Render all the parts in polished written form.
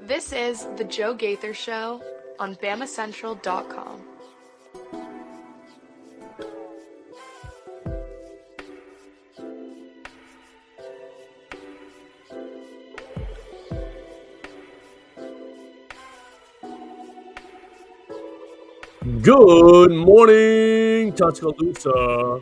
This is The Joe Gaither Show on BamaCentral.com. Good morning, Tuscaloosa,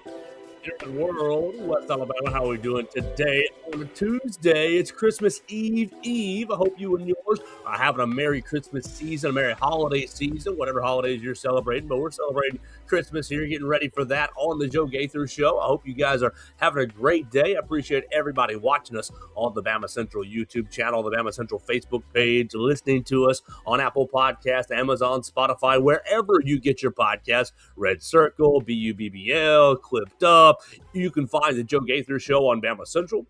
different world, West Alabama. How are we doing today on a Tuesday? It's Christmas Eve. I hope you and yours are having a Merry Christmas season, a Merry holiday season, whatever holidays you're celebrating. But we're celebrating Christmas here, getting ready for that on the Joe Gaither Show. I hope you guys are having a great day. I appreciate everybody watching us on the Bama Central YouTube channel, the Bama Central Facebook page, listening to us on Apple Podcasts, Amazon, Spotify, wherever you get your podcasts. Red Circle, BUBBL, Clipped Up. You can find the Joe Gaither Show on Bama Central.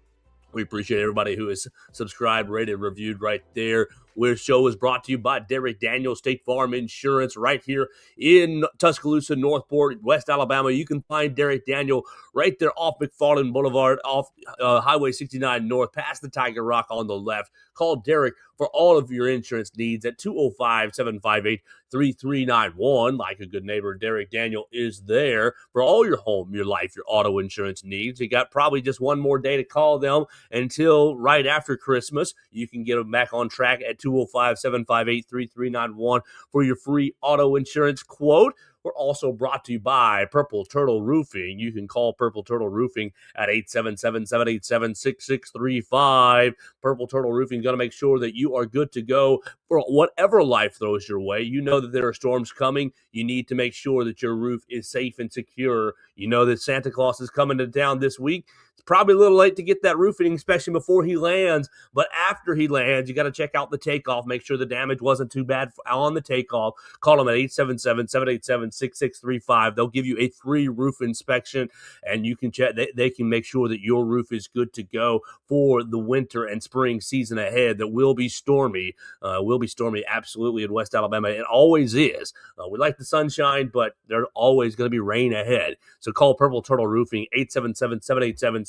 We appreciate everybody who is subscribed, rated, reviewed right there. Where show is brought to you by Derek Daniel State Farm Insurance right here in Tuscaloosa, Northport, West Alabama. You can find Derek Daniel right there off McFarland Boulevard, off Highway 69 North, past the Tiger Rock on the left. Call Derek for all of your insurance needs at 205-758-3391. Like a good neighbor, Derek Daniel is there for all your home, your life, your auto insurance needs. You got probably just one more day to call them until right after Christmas. You can get them back on track at 205-758-3391 for your free auto insurance quote. We're also brought to you by Purple Turtle Roofing. You can call Purple Turtle Roofing at 877-787-6635. Purple Turtle Roofing is going to make sure that you are good to go for whatever life throws your way. You know that there are storms coming. You need to make sure that your roof is safe and secure. You know that Santa Claus is coming to town this week. It's probably a little late to get that roofing inspection before he lands, but after he lands, you got to check out the takeoff, make sure the damage wasn't too bad on the takeoff. Call them at 877-787-6635. They'll give you a free roof inspection, and you can check. They can make sure that your roof is good to go for the winter and spring season ahead that will be stormy. Absolutely in West Alabama. It always is. We like the sunshine, but there's always going to be rain ahead. So call Purple Turtle Roofing, 877-787-6635.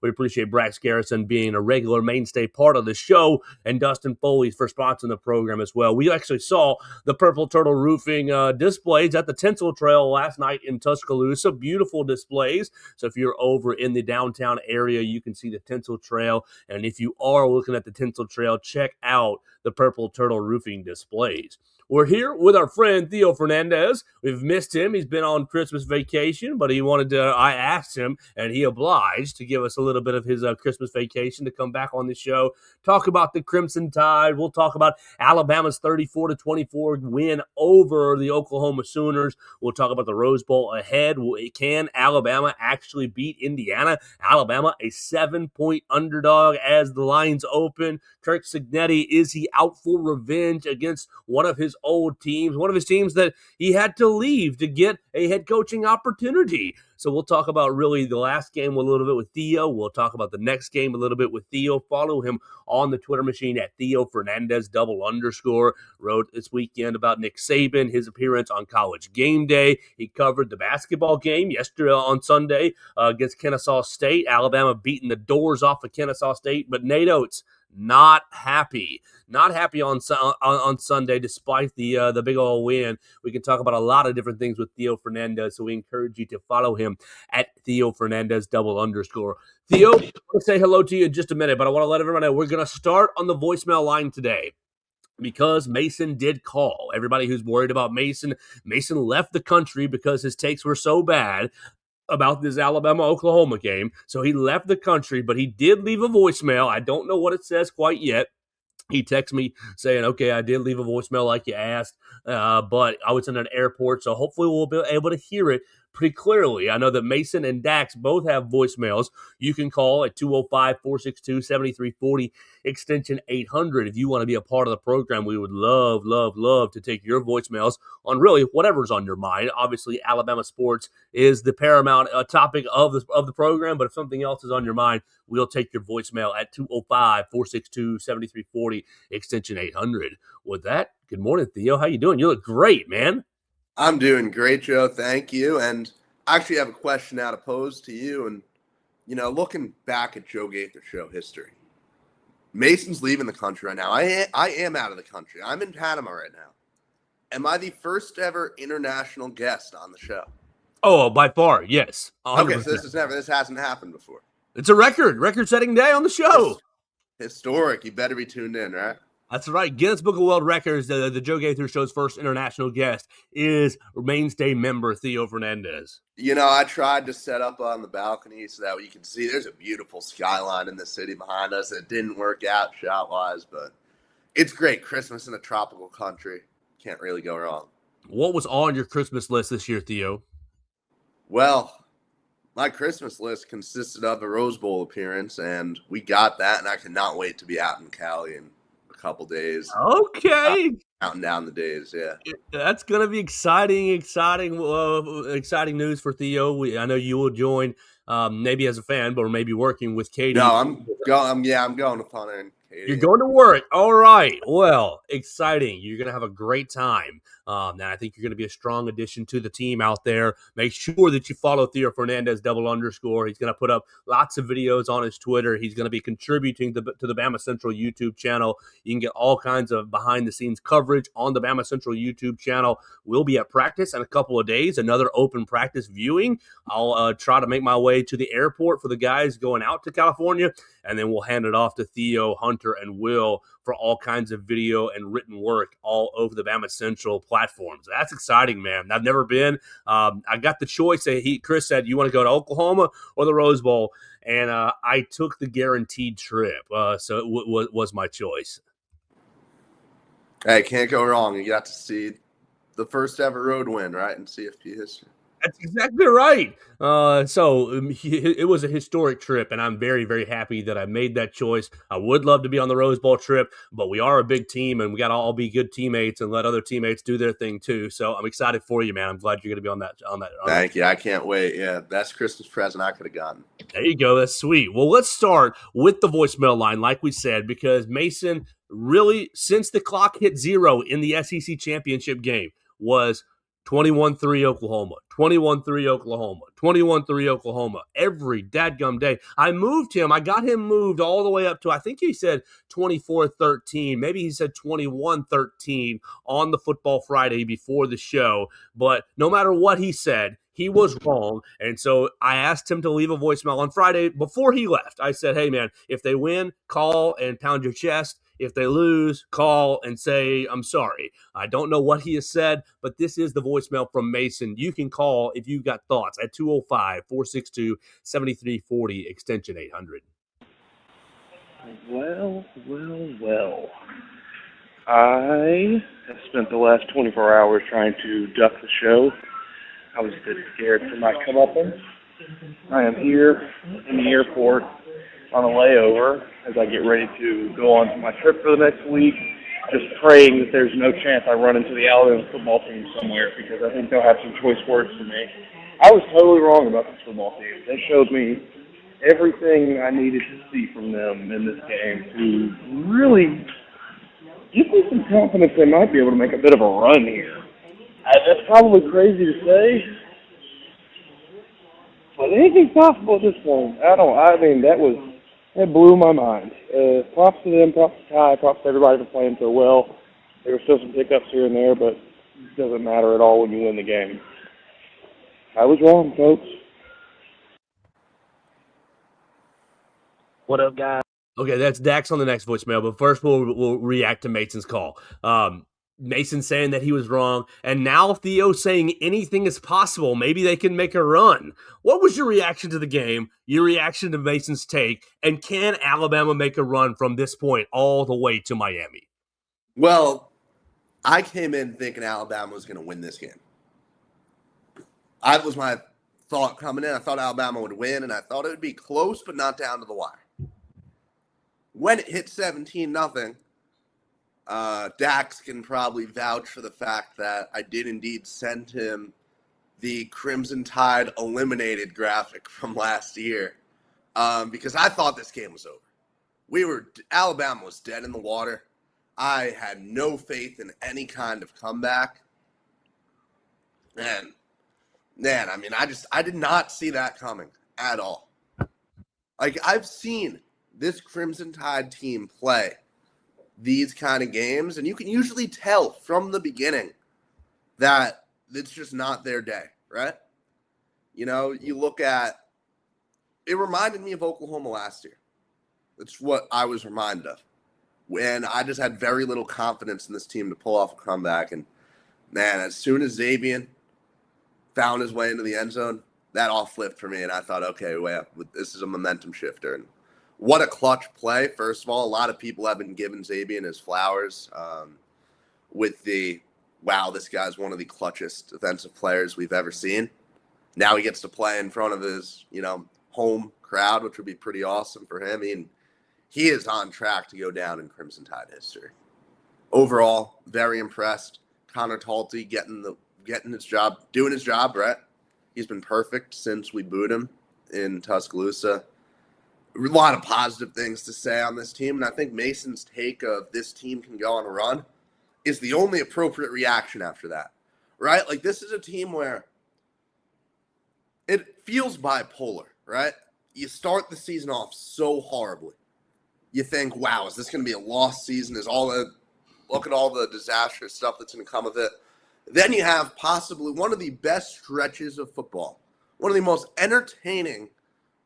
We appreciate Brax Garrison being a regular mainstay part of the show, and Dustin Foley for sponsoring the program as well. We actually saw the Purple Turtle Roofing displays at the Tinsel Trail last night in Tuscaloosa. Beautiful displays. So if you're over in the downtown area, you can see the Tinsel Trail. And if you are looking at the Tinsel Trail, check out the Purple Turtle Roofing displays. We're here with our friend Theo Fernandez. We've missed him. He's been on Christmas vacation, but I asked him, and he obliged to give us a little bit of his Christmas vacation to come back on the show, talk about the Crimson Tide. We'll talk about Alabama's 34-24 win over the Oklahoma Sooners. We'll talk about the Rose Bowl ahead. Can Alabama actually beat Indiana? Alabama, a 7-point underdog as the lines open. Kirk Cignetti, is he out for revenge against one of his old teams, one of his teams that he had to leave to get a head coaching opportunity? So we'll talk about really the last game a little bit with Theo. We'll talk about the next game a little bit with Theo. Follow him on the Twitter machine at Theo Fernandez _. Wrote this weekend about Nick Saban, his appearance on College Game Day. He covered the basketball game yesterday on Sunday against Kennesaw State. Alabama beating the doors off of Kennesaw State, but Nate Oates not happy on Sunday despite the big old win. We can talk about a lot of different things with Theo Fernandez, so we encourage you to follow him at Theo Fernandez _. Theo, I want to say hello to you in just a minute, but I want to let everyone know we're going to start on the voicemail line today, because Mason did call. Everybody who's worried about Mason left the country because his takes were so bad about this Alabama-Oklahoma game. So he left the country, but he did leave a voicemail. I don't know what it says quite yet. He texted me saying, okay, I did leave a voicemail like you asked, but I was in an airport, so hopefully we'll be able to hear it pretty clearly. I know that Mason and Dax both have voicemails. You can call at 205-462-7340, extension 800. If you want to be a part of the program, we would love to take your voicemails on really whatever's on your mind. Obviously, Alabama sports is the paramount topic of the program, but if something else is on your mind, we'll take your voicemail at 205-462-7340, extension 800. With that, good morning, Theo. How you doing? You look great, man. I'm doing great, Joe. Thank you. And I actually have a question now to pose to you. And, looking back at Joe Gaither Show history, Mason's leaving the country right now. I am out of the country. I'm in Panama right now. Am I the first ever international guest on the show? Oh, by far, yes. 100%. Okay, so this hasn't happened before. It's a record-setting day on the show. Historic. You better be tuned in, right? That's right. Guinness Book of World Records, the Joe Gaither Show's first international guest, is Mainstay member Theo Fernandez. You know, I tried to set up on the balcony so that you can see there's a beautiful skyline in the city behind us. It didn't work out shot-wise, but it's great. Christmas in a tropical country. Can't really go wrong. What was on your Christmas list this year, Theo? Well, my Christmas list consisted of a Rose Bowl appearance, and we got that, and I cannot wait to be out in Cali in a couple days. Okay. Counting down the days, yeah. That's going to be exciting news for Theo. I know you will join, maybe as a fan, but maybe working with Katie. No, I'm going to Punta and Katie. You're going to work. All right. Well, exciting. You're going to have a great time. And I think you're going to be a strong addition to the team out there. Make sure that you follow Theo Fernandez _. He's going to put up lots of videos on his Twitter. He's going to be contributing to the Bama Central YouTube channel. You can get all kinds of behind-the-scenes coverage on the Bama Central YouTube channel. We'll be at practice in a couple of days, another open practice viewing. I'll try to make my way to the airport for the guys going out to California, and then we'll hand it off to Theo, Hunter, and Will for all kinds of video and written work all over the Bama Central platforms. That's exciting, man. I've never been. I got the choice. Chris said, you want to go to Oklahoma or the Rose Bowl? And I took the guaranteed trip. So it was my choice. Hey, can't go wrong. You got to see the first ever road win, right, in CFP history. That's exactly right. It was a historic trip, and I'm very, very happy that I made that choice. I would love to be on the Rose Bowl trip, but we are a big team, and we got to all be good teammates and let other teammates do their thing too. So I'm excited for you, man. I'm glad you're going to be on that. Thank you. I can't wait. Yeah, best Christmas present I could have gotten. There you go. That's sweet. Well, let's start with the voicemail line, like we said, because Mason really, since the clock hit 0 in the SEC championship game, was 21-3 Oklahoma, 21-3 Oklahoma, 21-3 Oklahoma every dadgum day. I got him moved all the way up to, I think he said 24-13. Maybe he said 21-13 on the Football Friday before the show. But no matter what he said, he was wrong. And so I asked him to leave a voicemail on Friday before he left. I said, hey, man, if they win, call and pound your chest. If they lose, call and say, I'm sorry. I don't know what he has said, but this is the voicemail from Mason. You can call if you've got thoughts at 205-462-7340, extension 800. Well. I have spent the last 24 hours trying to duck the show. I was a bit scared for my comeuppance. I am here in the airport on a layover as I get ready to go on to my trip for the next week, just praying that there's no chance I run into the Alabama football team somewhere, because I think they'll have some choice words for me. I was totally wrong about this football team. They showed me everything I needed to see from them in this game to really give me some confidence they might be able to make a bit of a run here. That's probably crazy to say, but anything's possible at this point. That blew my mind. Props to them, props to Ty, props to everybody for playing so well. There were still some hiccups here and there, but it doesn't matter at all when you win the game. I was wrong, folks. What up, guys? Okay, that's Dax on the next voicemail, but first we'll react to Mason's call. Mason saying that he was wrong, and now Theo saying anything is possible. Maybe they can make a run. What was your reaction to the game, your reaction to Mason's take, and can Alabama make a run from this point all the way to Miami? Well, I came in thinking Alabama was going to win this game. That was my thought coming in. I thought Alabama would win, and I thought it would be close, but not down to the wire. When it hit 17-0, Dax can probably vouch for the fact that I did indeed send him the Crimson Tide eliminated graphic from last year, because I thought this game was over. Alabama was dead in the water. I had no faith in any kind of comeback. And man, I mean, I did not see that coming at all. Like, I've seen this Crimson Tide team play these kind of games, and you can usually tell from the beginning that it's just not their day, right? You know, you look at it, reminded me of Oklahoma last year. That's what I was reminded of. When I just had very little confidence in this team to pull off a comeback. And, man, as soon as Xavier found his way into the end zone, that all flipped for me. And I thought, okay, wait, this is a momentum shifter. And what a clutch play. First of all, a lot of people have been giving Xavier his flowers with the, wow, this guy's one of the clutchest defensive players we've ever seen. Now he gets to play in front of his, home crowd, which would be pretty awesome for him. I mean, he is on track to go down in Crimson Tide history. Overall, very impressed. Connor Talty getting his job, doing his job, right? He's been perfect since we booed him in Tuscaloosa. A lot of positive things to say on this team, and I think Mason's take of this team can go on a run is the only appropriate reaction after that, right? Like, this is a team where it feels bipolar, right? You start the season off so horribly. You think, wow, is this going to be a lost season? Look at all the disastrous stuff that's going to come of it. Then you have possibly one of the best stretches of football, one of the most entertaining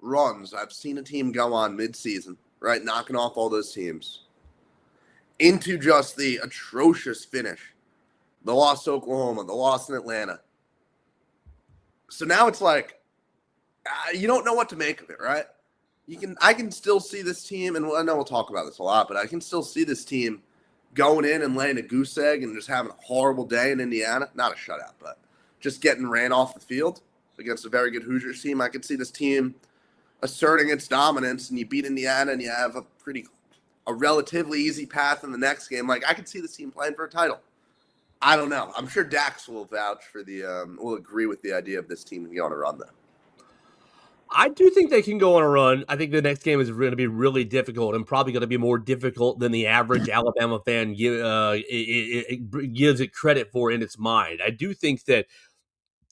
runs I've seen a team go on midseason, right? Knocking off all those teams into just the atrocious finish. The loss to Oklahoma, the loss in Atlanta. So now it's like, you don't know what to make of it, right? I can still see this team, and I know we'll talk about this a lot, but I can still see this team going in and laying a goose egg and just having a horrible day in Indiana. Not a shutout, but just getting ran off the field against a very good Hoosiers team. I could see this team asserting its dominance, and you beat Indiana, and you have a relatively easy path in the next game. Like, I could see this team playing for a title. I don't know. I'm sure Dax will vouch for will agree with the idea of this team to go on a run, though. I do think they can go on a run. I think the next game is going to be really difficult and probably going to be more difficult than the average Alabama fan gives it credit for in its mind. I do think that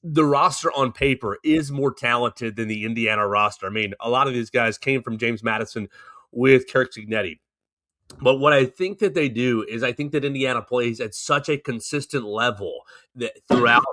the roster on paper is more talented than the Indiana roster. I mean, a lot of these guys came from James Madison with Kirk Cignetti. But what I think that they do is I think that Indiana plays at such a consistent level that throughout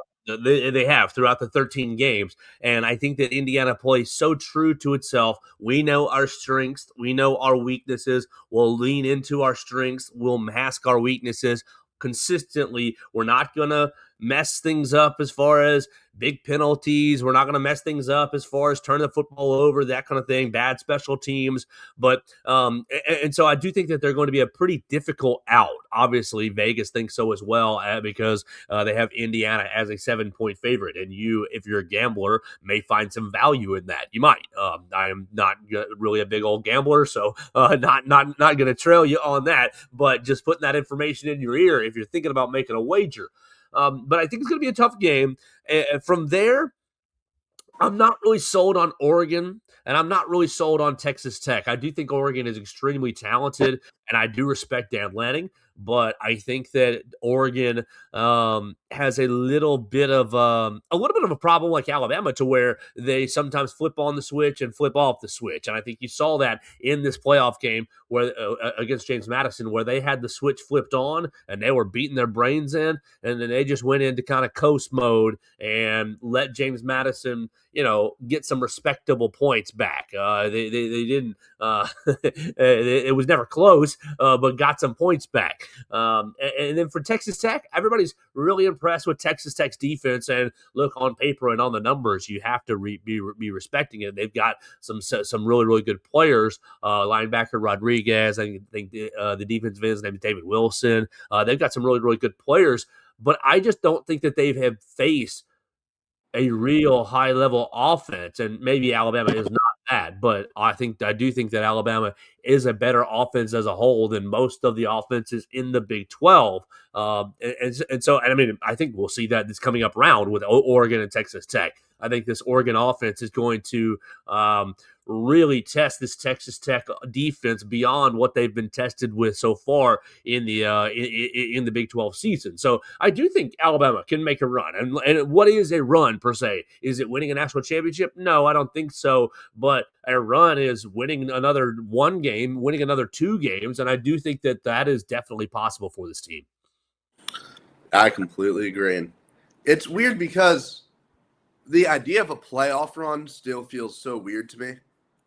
they have throughout the 13 games. And I think that Indiana plays so true to itself. We know our strengths. We know our weaknesses. We'll lean into our strengths. We'll mask our weaknesses consistently. We're not going to mess things up as far as big penalties. We're not going to mess things up as far as turning the football over, that kind of thing, bad special teams. But and so I do think that they're going to be a pretty difficult out. Obviously, Vegas thinks so as well because they have Indiana as a 7-point favorite. And you, if you're a gambler, may find some value in that. You might. I am not really a big old gambler, so not going to trail you on that. But just putting that information in your ear if you're thinking about making a wager. But I think it's going to be a tough game. From there, I'm not really sold on Oregon, and I'm not really sold on Texas Tech. I do think Oregon is extremely talented, and I do respect Dan Lanning, but I think that Oregon has a little bit of a problem like Alabama, to where they sometimes flip on the switch and flip off the switch. And I think you saw that in this playoff game where against James Madison, where they had the switch flipped on and they were beating their brains in, and then they just went into kind of coast mode and let James Madison, get some respectable points back. They didn't. It was never close, but got some points back. And then for Texas Tech, everybody's really impressed with Texas Tech's defense. And look, on paper and on the numbers, you have to be respecting it. They've got some really, really good players. Linebacker Rodriguez, I think the defensive end is named David Wilson. They've got some really, really good players. But I just don't think that they have faced a real high-level offense, and maybe Alabama is not that, but I do think that Alabama is a better offense as a whole than most of the offenses in the Big 12. And so I mean, I think we'll see that this coming up round with Oregon and Texas Tech. I think this Oregon offense is going to really test this Texas Tech defense beyond what they've been tested with so far in the Big 12 season. So I do think Alabama can make a run. And what is a run per se? Is it winning a national championship? No, I don't think so. But a run is winning another one game, winning another 2 games, and I do think that is definitely possible for this team. I completely agree. And it's weird because the idea of a playoff run still feels so weird to me.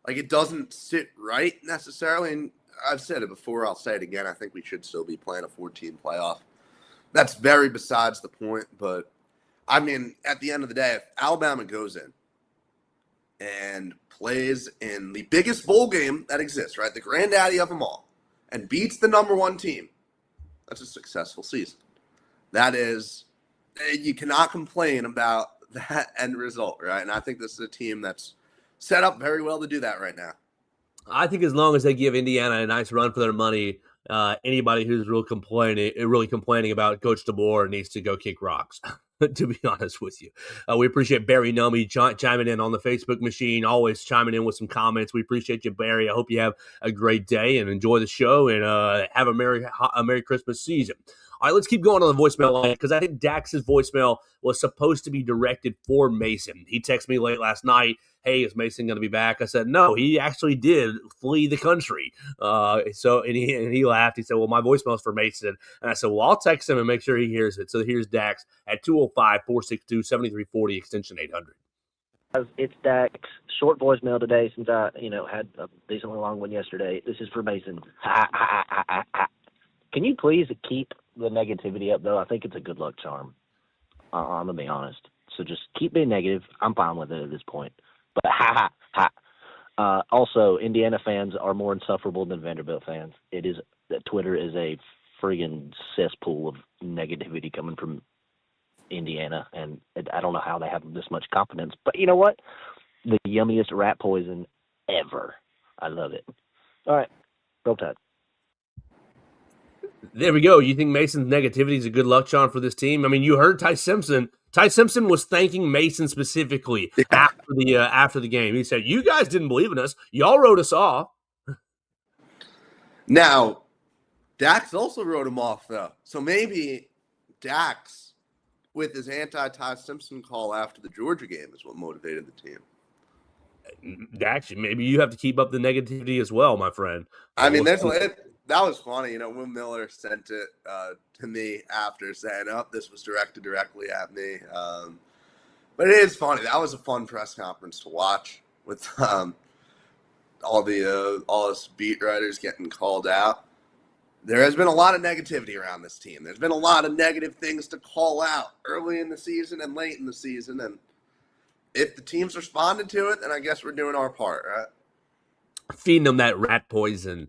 Like, it doesn't sit right necessarily. And I've said it before, I'll say it again. I think we should still be playing a 14 playoff. That's very besides the point. But, I mean, at the end of the day, if Alabama goes in and plays in the biggest bowl game that exists, right, the granddaddy of them all, and beats the number 1 team, that's a successful season. That is, you cannot complain about that end result, right? And I think this is a team that's set up very well to do that right now. I think as long as they give Indiana a nice run for their money, anybody who's really complaining about Coach DeBoer needs to go kick rocks. To be honest with you, we appreciate Barry Nummy chiming in on the Facebook machine, always chiming in with some comments. We appreciate you, Barry. I hope you have a great day and enjoy the show and have a Merry Christmas season. All right, let's keep going on the voicemail line because I think Dax's voicemail was supposed to be directed for Mason. He texted me late last night, hey, is Mason going to be back? I said, no, he actually did flee the country. And he laughed. He said, well, my voicemail is for Mason. And I said, well, I'll text him and make sure he hears it. So here's Dax at 205-462-7340, extension 800. It's Dax. Short voicemail today since I, had a decently long one yesterday. This is for Mason. Can you please keep the negativity up, though? I think it's a good luck charm. I'm going to be honest. So just keep being negative. I'm fine with it at this point. But also, Indiana fans are more insufferable than Vanderbilt fans. Twitter is a friggin' cesspool of negativity coming from Indiana, and I don't know how they have this much confidence. But you know what? The yummiest rat poison ever. I love it. All right. Roll Tide. There we go. You think Mason's negativity is a good luck charm for this team? I mean, you heard Ty Simpson. Ty Simpson was thanking Mason specifically after the game. He said, you guys didn't believe in us. Y'all wrote us off. Now, Dax also wrote him off, though. So maybe Dax, with his anti-Ty Simpson call after the Georgia game, is what motivated the team. Dax, maybe you have to keep up the negativity as well, my friend. I mean, that was funny. Will Miller sent it to me after saying, this was directed directly at me. But it is funny. That was a fun press conference to watch with all us beat writers getting called out. There has been a lot of negativity around this team. There's been a lot of negative things to call out early in the season and late in the season. And if the team's responded to it, then I guess we're doing our part, right? Feeding them that rat poison.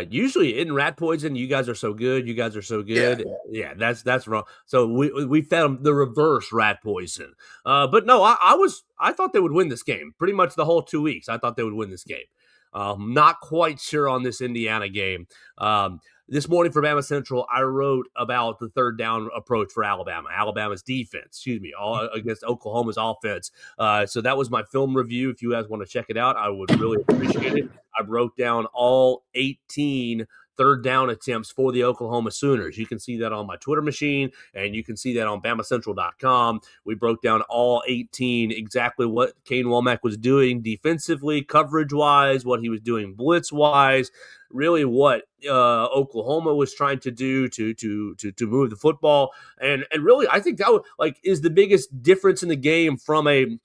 Usually in rat poison, you guys are so good. You guys are so good. Yeah, that's wrong. So we fed them the reverse rat poison. But no, I thought they would win this game. Pretty much the whole 2 weeks, I thought they would win this game. Not quite sure on this Indiana game. This morning for Bama Central, I wrote about the third down approach for Alabama's defense, all against Oklahoma's offense. So that was my film review. If you guys want to check it out, I would really appreciate it. I broke down all 18 third down attempts for the Oklahoma Sooners. You can see that on my Twitter machine, and you can see that on BamaCentral.com. We broke down all 18, exactly what Kane Womack was doing defensively, coverage-wise, what he was doing blitz-wise, really what Oklahoma was trying to do to move the football. And really, I think that is the biggest difference in the game from a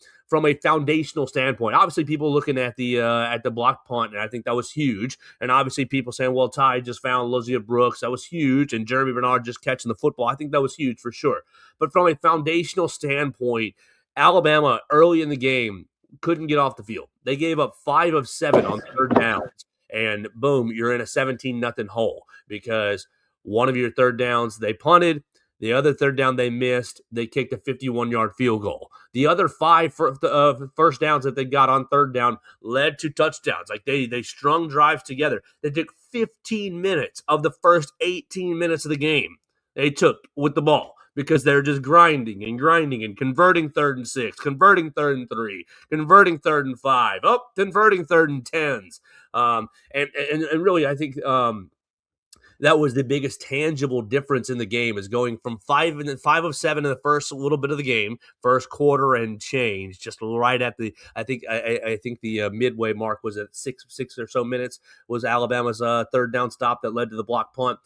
foundational standpoint. Obviously, people looking at the block punt, and I think that was huge. And obviously, people saying, well, Ty just found Lozia Brooks. That was huge. And Jeremy Bernard just catching the football. I think that was huge for sure. But from a foundational standpoint, Alabama early in the game couldn't get off the field. They gave up 5 of 7 on third downs. And boom, you're in a 17-0 hole because one of your third downs they punted. The other third down they missed. They kicked a 51-yard field goal. The other 5 first downs that they got on third down led to touchdowns. Like they strung drives together. They took 15 minutes of the first 18 minutes of the game. They took with the ball. because they're just grinding and converting 3rd and 6, converting 3rd and 3, converting 3rd and 5, converting 3rd and 10s. And really, I think that was the biggest tangible difference in the game, is going from 5 of 7 in the first little bit of the game, first quarter and change, just right at the I think the midway mark was at six or so minutes, was Alabama's 3rd down stop that led to the block punt.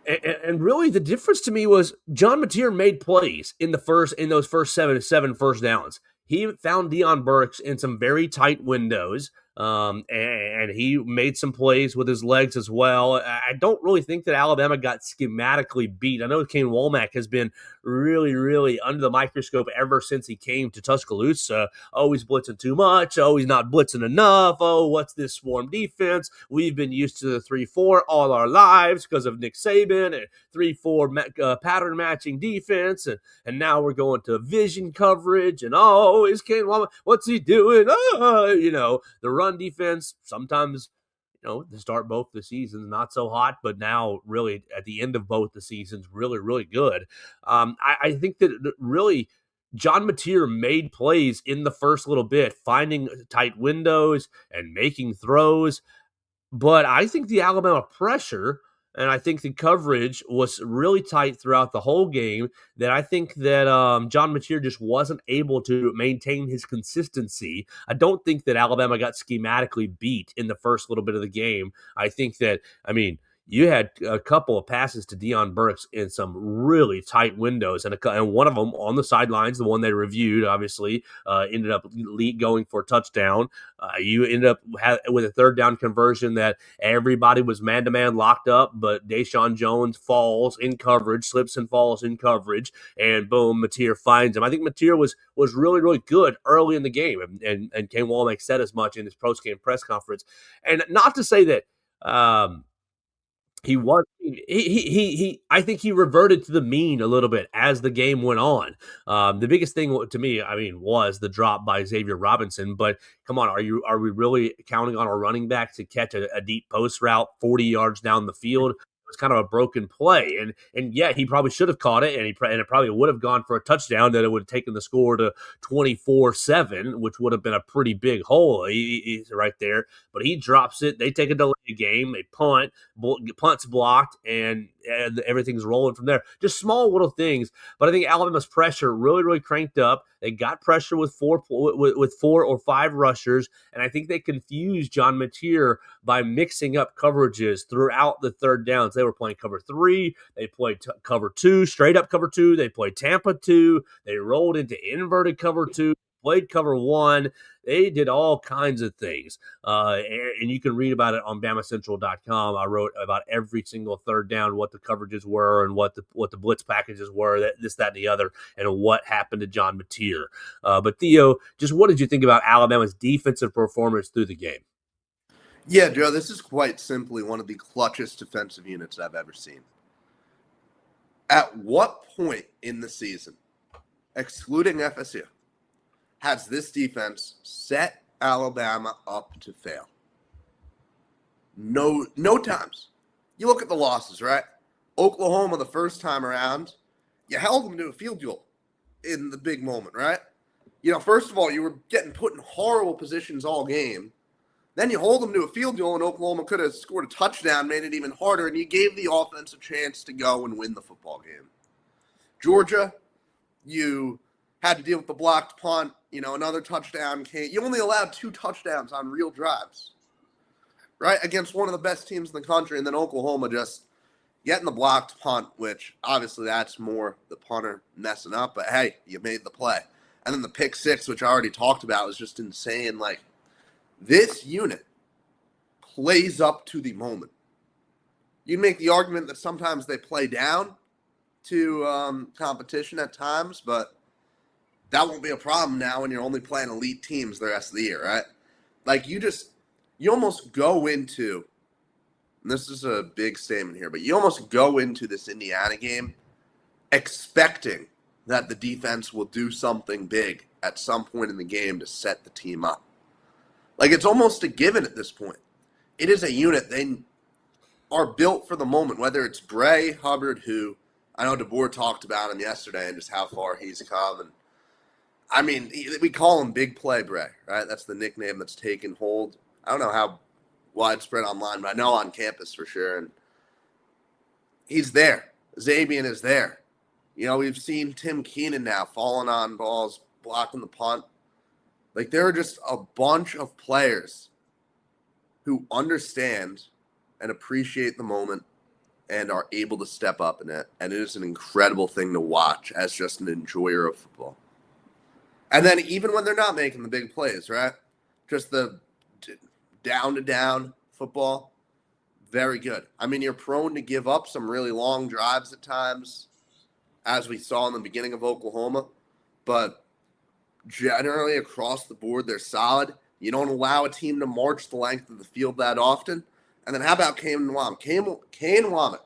And really, the difference to me was John Mateer made plays in those first seven first downs. He found Deion Burks in some very tight windows, and he made some plays with his legs as well. I don't really think that Alabama got schematically beat. I know Kane Womack has been really, really under the microscope ever since he came to Tuscaloosa. Oh, he's blitzing too much. Oh, he's not blitzing enough. Oh, what's this swarm defense? We've been used to the 3-4 all our lives because of Nick Saban and 3-4 pattern matching defense, and now we're going to vision coverage, and is Kane Womack, what's he doing? The run defense sometimes, to start both the seasons, not so hot, but now really at the end of both the seasons, really, really good. I think that really John Mateer made plays in the first little bit, finding tight windows and making throws. But I think the Alabama pressure and I think the coverage was really tight throughout the whole game, that I think that John Mateer just wasn't able to maintain his consistency. I don't think that Alabama got schematically beat in the first little bit of the game. I think that, you had a couple of passes to Deion Burks in some really tight windows, and one of them on the sidelines, the one they reviewed, obviously, ended up going for a touchdown. You ended up with a 3rd down conversion that everybody was man-to-man locked up, but Deshaun Jones falls in coverage, slips and falls in coverage, and boom, Mateer finds him. I think Mateer was really, really good early in the game, and Kane Womack said as much in his post-game press conference. And not to say that I think he reverted to the mean a little bit as the game went on. The biggest thing to me, was the drop by Xavier Robinson. But come on, are we really counting on a running back to catch a deep post route 40 yards down the field? It was kind of a broken play, and yeah, he probably should have caught it, and it probably would have gone for a touchdown. That it would have taken the score to 24-7, which would have been a pretty big hole. He's right there, but he drops it. They take a delay game, they punt's blocked, and everything's rolling from there. Just small little things, but I think Alabama's pressure really, really cranked up. They got pressure with 4 or 5 rushers, and I think they confused John Mateer by mixing up coverages throughout the 3rd downs. They were playing cover 3, they played cover 2, straight up cover 2, they played Tampa 2, they rolled into inverted cover 2, played cover 1. They did all kinds of things, and you can read about it on BamaCentral.com. I wrote about every single 3rd down, what the coverages were, and what the blitz packages were, this, that, and the other, and what happened to John Mateer. But Theo, just what did you think about Alabama's defensive performance through the game? Yeah, Joe, this is quite simply one of the clutchest defensive units I've ever seen. At what point in the season, excluding FSU, has this defense set Alabama up to fail? No times. You look at the losses, right? Oklahoma, the first time around, you held them to a field goal in the big moment, right? First of all, you were getting put in horrible positions all game. Then you hold them to a field goal, and Oklahoma could have scored a touchdown, made it even harder, and you gave the offense a chance to go and win the football game. Georgia, you had to deal with the blocked punt. Another touchdown came. You only allowed 2 touchdowns on real drives, right, against one of the best teams in the country. And then Oklahoma just getting the blocked punt, which obviously that's more the punter messing up. But, hey, you made the play. And then the pick 6, which I already talked about, was just insane. Like, this unit plays up to the moment. You make the argument that sometimes they play down to competition at times, but that won't be a problem now when you're only playing elite teams the rest of the year, right? Like, you almost go into, and this is a big statement here, but you almost go into this Indiana game expecting that the defense will do something big at some point in the game to set the team up. Like, it's almost a given at this point. It is a unit. They are built for the moment, whether it's Bray, Hubbard, who I know DeBoer talked about him yesterday and just how far he's come. And I mean, we call him Big Play Bray, right? That's the nickname that's taken hold. I don't know how widespread online, but I know on campus for sure. And he's there. Zabian is there. We've seen Tim Keenan now falling on balls, blocking the punt. Like, there are just a bunch of players who understand and appreciate the moment and are able to step up in it. And it is an incredible thing to watch as just an enjoyer of football. And then even when they're not making the big plays, right? Just the down-to-down football, very good. I mean, you're prone to give up some really long drives at times, as we saw in the beginning of Oklahoma. But generally across the board, they're solid. You don't allow a team to march the length of the field that often. And then how about Kane Womack? Kane Womack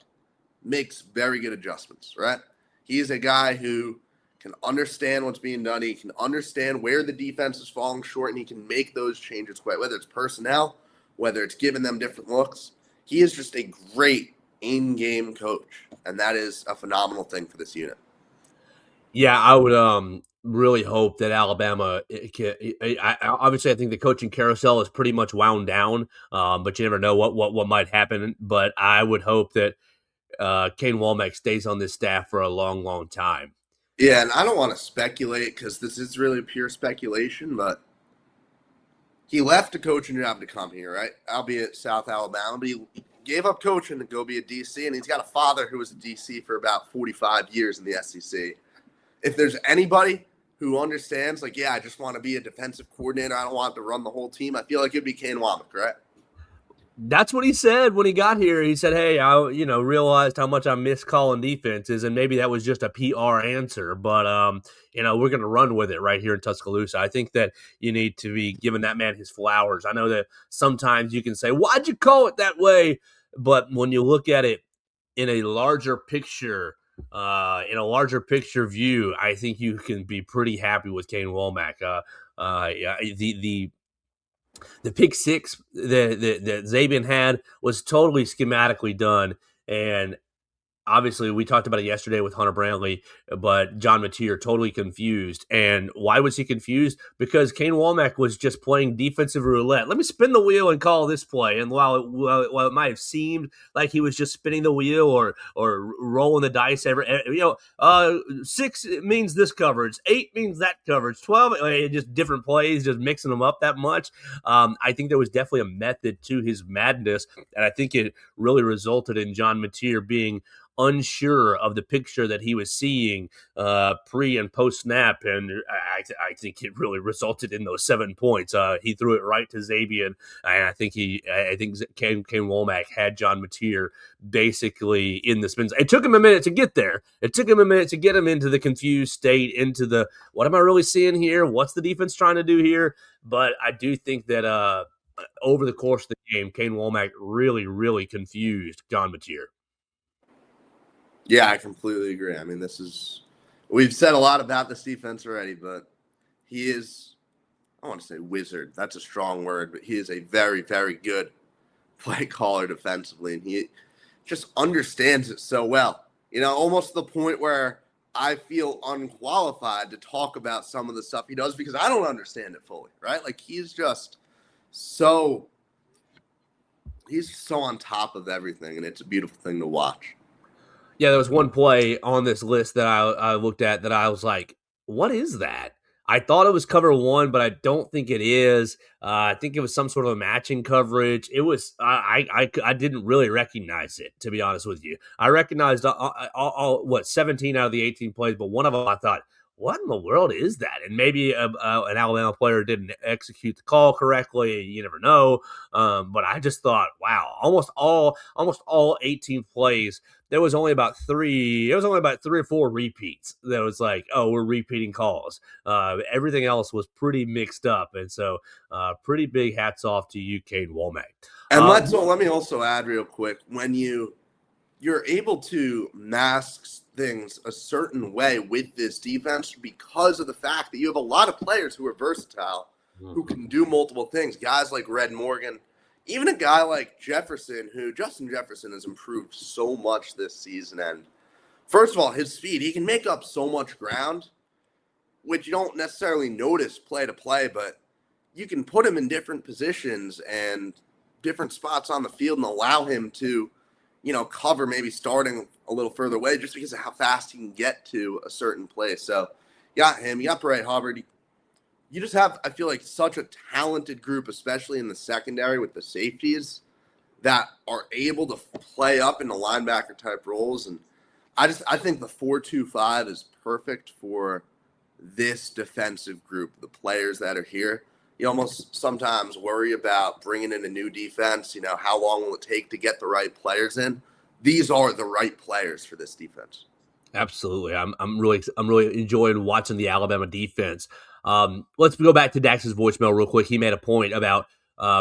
makes very good adjustments, right? He is a guy who can understand what's being done. He can understand where the defense is falling short, and he can make those changes quick, whether it's personnel, whether it's giving them different looks. He is just a great in-game coach, and that is a phenomenal thing for this unit. Yeah, I would really hope that Alabama obviously, I think the coaching carousel is pretty much wound down, but you never know what might happen. But I would hope that Kane Womack stays on this staff for a long, long time. Yeah, and I don't want to speculate because this is really pure speculation, but he left a coaching job to come here, right? Albeit South Alabama, but he gave up coaching to go be a DC, and he's got a father who was a DC for about 45 years in the SEC. If there's anybody who understands, like, yeah, I just want to be a defensive coordinator, I don't want to run the whole team, I feel like it'd be Kane Womack, right? That's what he said when he got here. He said, hey, I realized how much I miss calling defenses, and maybe that was just a PR answer, but we're going to run with it right here in Tuscaloosa. I think that you need to be giving that man his flowers. I know that sometimes you can say, why'd you call it that way? But when you look at it in a larger picture, view, I think you can be pretty happy with Kane Womack. The pick six that Zabian had was totally schematically done, and obviously, we talked about it yesterday with Hunter Brantley, but John Mateer totally confused. And why was he confused? Because Kane Womack was just playing defensive roulette. Let me spin the wheel and call this play. And while it might have seemed like he was just spinning the wheel or rolling the dice, 6 means this coverage, 8 means that coverage, 12, just different plays, just mixing them up that much. I think there was definitely a method to his madness, and I think it really resulted in John Mateer being unsure of the picture that he was seeing pre and post snap, and I think it really resulted in those 7 points. He threw it right to Zabian, and I think Kane Womack had John Mateer basically in the spins. It took him a minute to get there. It took him a minute to get him into the confused state, into the what am I really seeing here? What's the defense trying to do here? But I do think that over the course of the game, Kane Womack really, really confused John Mateer. Yeah, I completely agree. I mean, we've said a lot about this defense already, but he is, I want to say wizard. That's a strong word, but he is a very, very good play caller defensively, and he just understands it so well. Almost to the point where I feel unqualified to talk about some of the stuff he does because I don't understand it fully, right? Like, he's so on top of everything, and it's a beautiful thing to watch. Yeah, there was one play on this list that I looked at that I was like, what is that? I thought it was cover 1, but I don't think it is. I think it was some sort of a matching coverage. It was I didn't really recognize it, to be honest with you. I recognized all 17 out of the 18 plays, but one of them I thought, what in the world is that? And maybe an Alabama player didn't execute the call correctly. You never know. But I just thought, wow, almost all 18 plays, there was only about 3 or 4 repeats that was like, oh, we're repeating calls. Everything else was pretty mixed up. And so pretty big hats off to you, Kane Womack. And let me also add real quick, when you're able to mask things a certain way with this defense because of the fact that you have a lot of players who are versatile, who can do multiple things. Guys like Red Morgan, even a guy like Justin Jefferson has improved so much this season. And First of all, his speed, he can make up so much ground, which you don't necessarily notice play to play, but you can put him in different positions and different spots on the field and allow him to, cover maybe starting a little further away just because of how fast he can get to a certain place. So you got him, you got Bray Hubbard. You just have, I feel like, such a talented group, especially in the secondary with the safeties, that are able to play up in the linebacker type roles. And I think the 4-2-5 is perfect for this defensive group, the players that are here. You almost sometimes worry about bringing in a new defense. How long will it take to get the right players in? These are the right players for this defense. Absolutely. I'm really enjoying watching the Alabama defense. Let's go back to Dax's voicemail real quick. He made a point about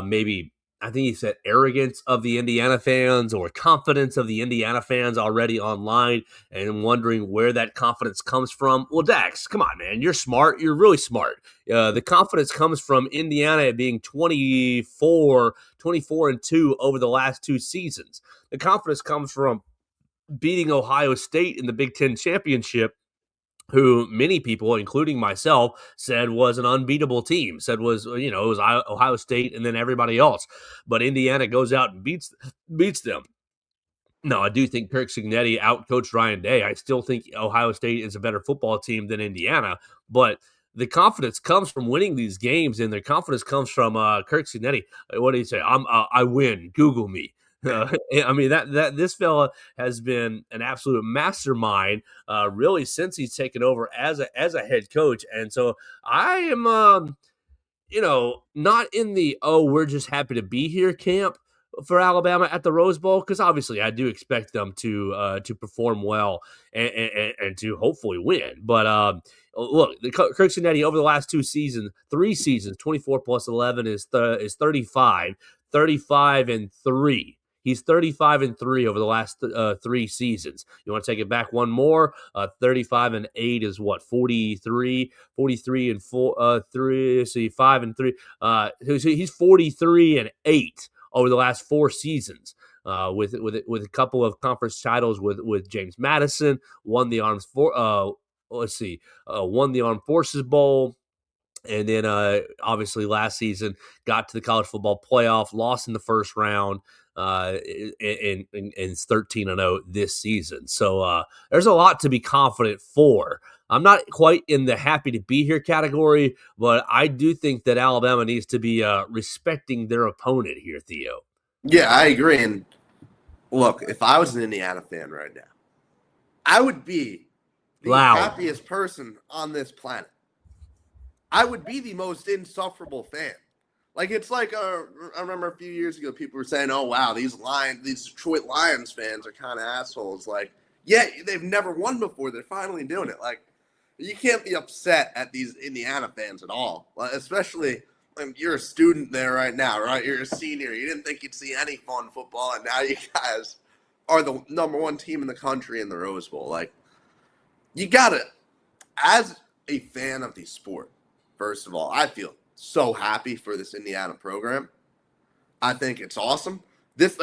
maybe, I think he said, arrogance of the Indiana fans or confidence of the Indiana fans already online, and wondering where that confidence comes from. Well, Dax, come on, man. You're smart. You're really smart. The confidence comes from Indiana being 24-2 over the last 2 seasons. The confidence comes from beating Ohio State in the Big Ten championship, who many people, including myself, said was an unbeatable team, said was, it was Ohio State and then everybody else. But Indiana goes out and beats them. No, I do think Kirk Cignetti outcoached Ryan Day. I still think Ohio State is a better football team than Indiana, but the confidence comes from winning these games, and their confidence comes from Kirk Cignetti. What do you say? I win. Google me. I mean that this fella has been an absolute mastermind, really, since he's taken over as a head coach, and so I am, not in the we're just happy to be here camp for Alabama at the Rose Bowl, because obviously I do expect them to perform well and to hopefully win. But look, the Kirk Cignetti over the last 3 seasons, 24 plus 11 is 35, 35-3. He's 35-3 over the last 3 seasons. You want to take it back one more? 35-8 is what? 43 and 4, 3. See, 5-3. He's 43-8 over the last 4 seasons. With a couple of conference titles with James Madison, won the Armed Forces Bowl. And then, obviously, last season got to the college football playoff, lost in the first round, and it's 13-0 this season. So there's a lot to be confident for. I'm not quite in the happy to be here category, but I do think that Alabama needs to be respecting their opponent here, Theo. Yeah, I agree. And look, if I was an Indiana fan right now, I would be the happiest person on this planet. I would be the most insufferable fan. Like, it's like, I remember a few years ago, people were saying, oh, wow, these Detroit Lions fans are kind of assholes. Like, yeah, they've never won before. They're finally doing it. Like, you can't be upset at these Indiana fans at all, especially when you're a student there right now, right? You're a senior. You didn't think you'd see any fun football, and now you guys are the number 1 team in the country in the Rose Bowl. Like, you got to, as a fan of the sport, first of all, I feel so happy for this Indiana program. I think it's awesome. This,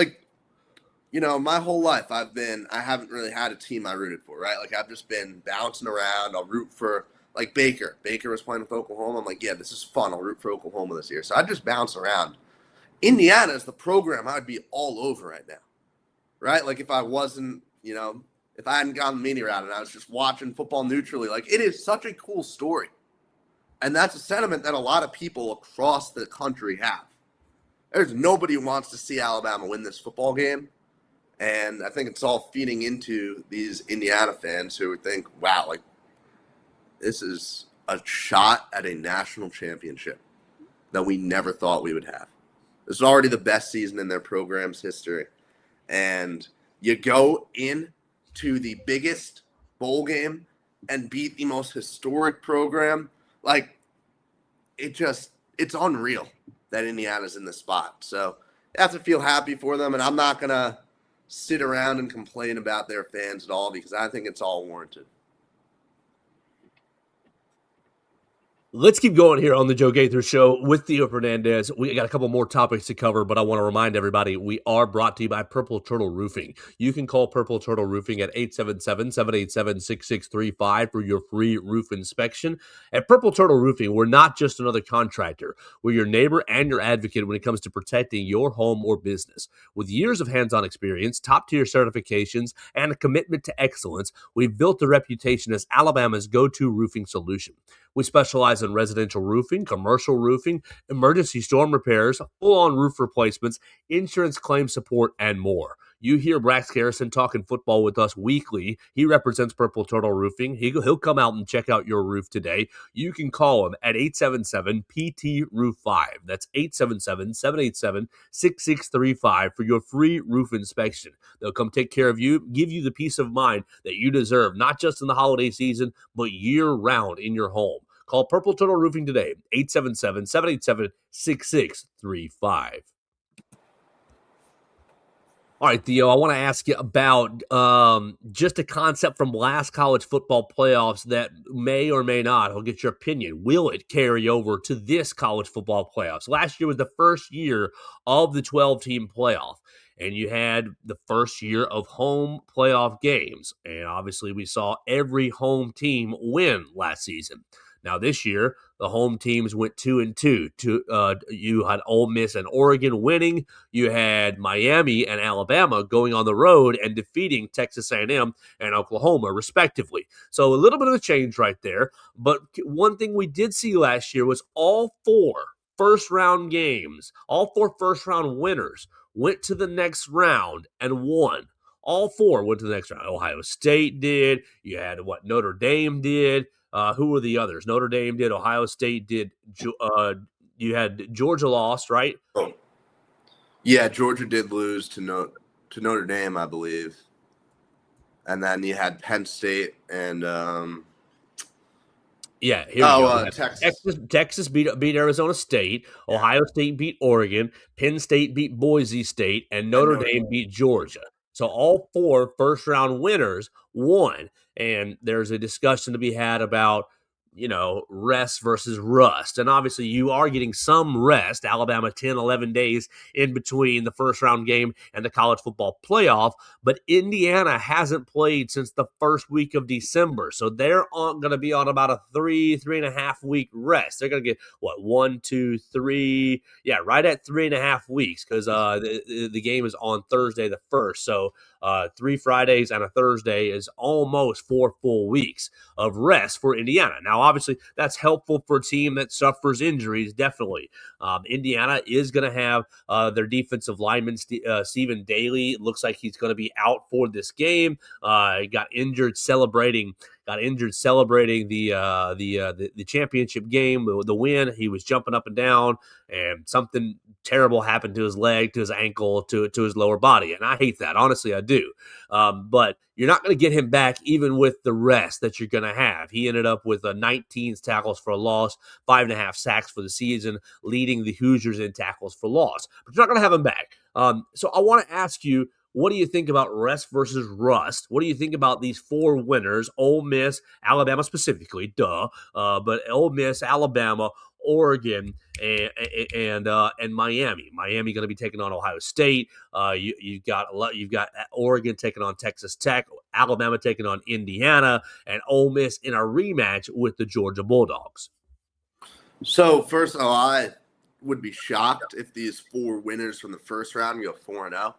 my whole life I haven't really had a team I rooted for, right? Like, I've just been bouncing around. I'll root for, like, Baker. Baker was playing with Oklahoma. I'm like, yeah, this is fun. I'll root for Oklahoma this year. So I just bounce around. Indiana is the program I'd be all over right now, right? Like, if I wasn't, if I hadn't gone the mini route and I was just watching football neutrally, like, it is such a cool story. And that's a sentiment that a lot of people across the country have. There's nobody who wants to see Alabama win this football game. And I think it's all feeding into these Indiana fans who think, wow, like, this is a shot at a national championship that we never thought we would have. This is already the best season in their program's history. And you go into the biggest bowl game and beat the most historic program. Like, it's unreal that Indiana's in this spot. So you have to feel happy for them, and I'm not going to sit around and complain about their fans at all because I think it's all warranted. Let's keep going here on the Joe Gaither Show with Theo Fernandez. We got a couple more topics to cover, but I want to remind everybody we are brought to you by Purple Turtle Roofing. You can call Purple Turtle Roofing at 877-787-6635 for your free roof inspection. At Purple Turtle Roofing, we're not just another contractor. We're your neighbor and your advocate when it comes to protecting your home or business. With years of hands-on experience, top-tier certifications, and a commitment to excellence, we've built a reputation as Alabama's go-to roofing solution. We specialize in residential roofing, commercial roofing, emergency storm repairs, full-on roof replacements, insurance claim support, and more. You hear Brax Garrison talking football with us weekly. He represents Purple Turtle Roofing. He'll come out and check out your roof today. You can call him at 877-PT-ROOF-5. That's 877-787-6635 for your free roof inspection. They'll come take care of you, give you the peace of mind that you deserve, not just in the holiday season, but year-round in your home. Call Purple Turtle Roofing today, 877-787-6635. All right, Theo, I want to ask you about just a concept from last college football playoffs that may or may not, I'll get your opinion, will it carry over to this college football playoffs? Last year was the first year of the 12-team playoff, and you had the first year of home playoff games, and obviously we saw every home team win last season. Now, this year, the home teams went 2-2. You had Ole Miss and Oregon winning. You had Miami and Alabama going on the road and defeating Texas A&M and Oklahoma, respectively. So a little bit of a change right there. But one thing we did see last year was all four first-round games, all four first-round winners went to the next round and won. All four went to the next round. Ohio State did. You had what Notre Dame did. Who were the others? Notre Dame did. Ohio State did. You had Georgia lost, right? Oh. Yeah, Georgia did lose to Notre Dame, I believe. And then you had Penn State and Texas. Texas beat Arizona State. Ohio State beat Oregon. Penn State beat Boise State, and Notre Dame beat Georgia. So all four first-round winners won. And there's a discussion to be had about, rest versus rust. And obviously you are getting some rest. Alabama 10, 11 days in between the first-round game and the college football playoff. But Indiana hasn't played since the first week of December. So they're going to be on about a 3.5 week rest. They're going to get, 1, 2, 3. Yeah, right at 3.5 weeks because the game is on Thursday the 1st. So 3 Fridays and a Thursday is almost 4 full weeks of rest for Indiana. Now, obviously, that's helpful for a team that suffers injuries, definitely. Indiana is going to have their defensive lineman, Stephen Daly. It looks like he's going to be out for this game. He got injured celebrating the championship game, the win. He was jumping up and down, and something terrible happened to his leg, to his ankle, to his lower body. And I hate that. Honestly, I do. But you're not going to get him back even with the rest that you're going to have. He ended up with 19 tackles for a loss, 5.5 sacks for the season, leading the Hoosiers in tackles for loss. But you're not going to have him back. So I want to ask you, what do you think about rest versus rust? What do you think about these four winners, Ole Miss, Alabama specifically, but Ole Miss, Alabama, Oregon, and Miami. Miami going to be taking on Ohio State. You've got Oregon taking on Texas Tech, Alabama taking on Indiana, and Ole Miss in a rematch with the Georgia Bulldogs. So first of all, I would be shocked if these four winners from the first round go 4-0.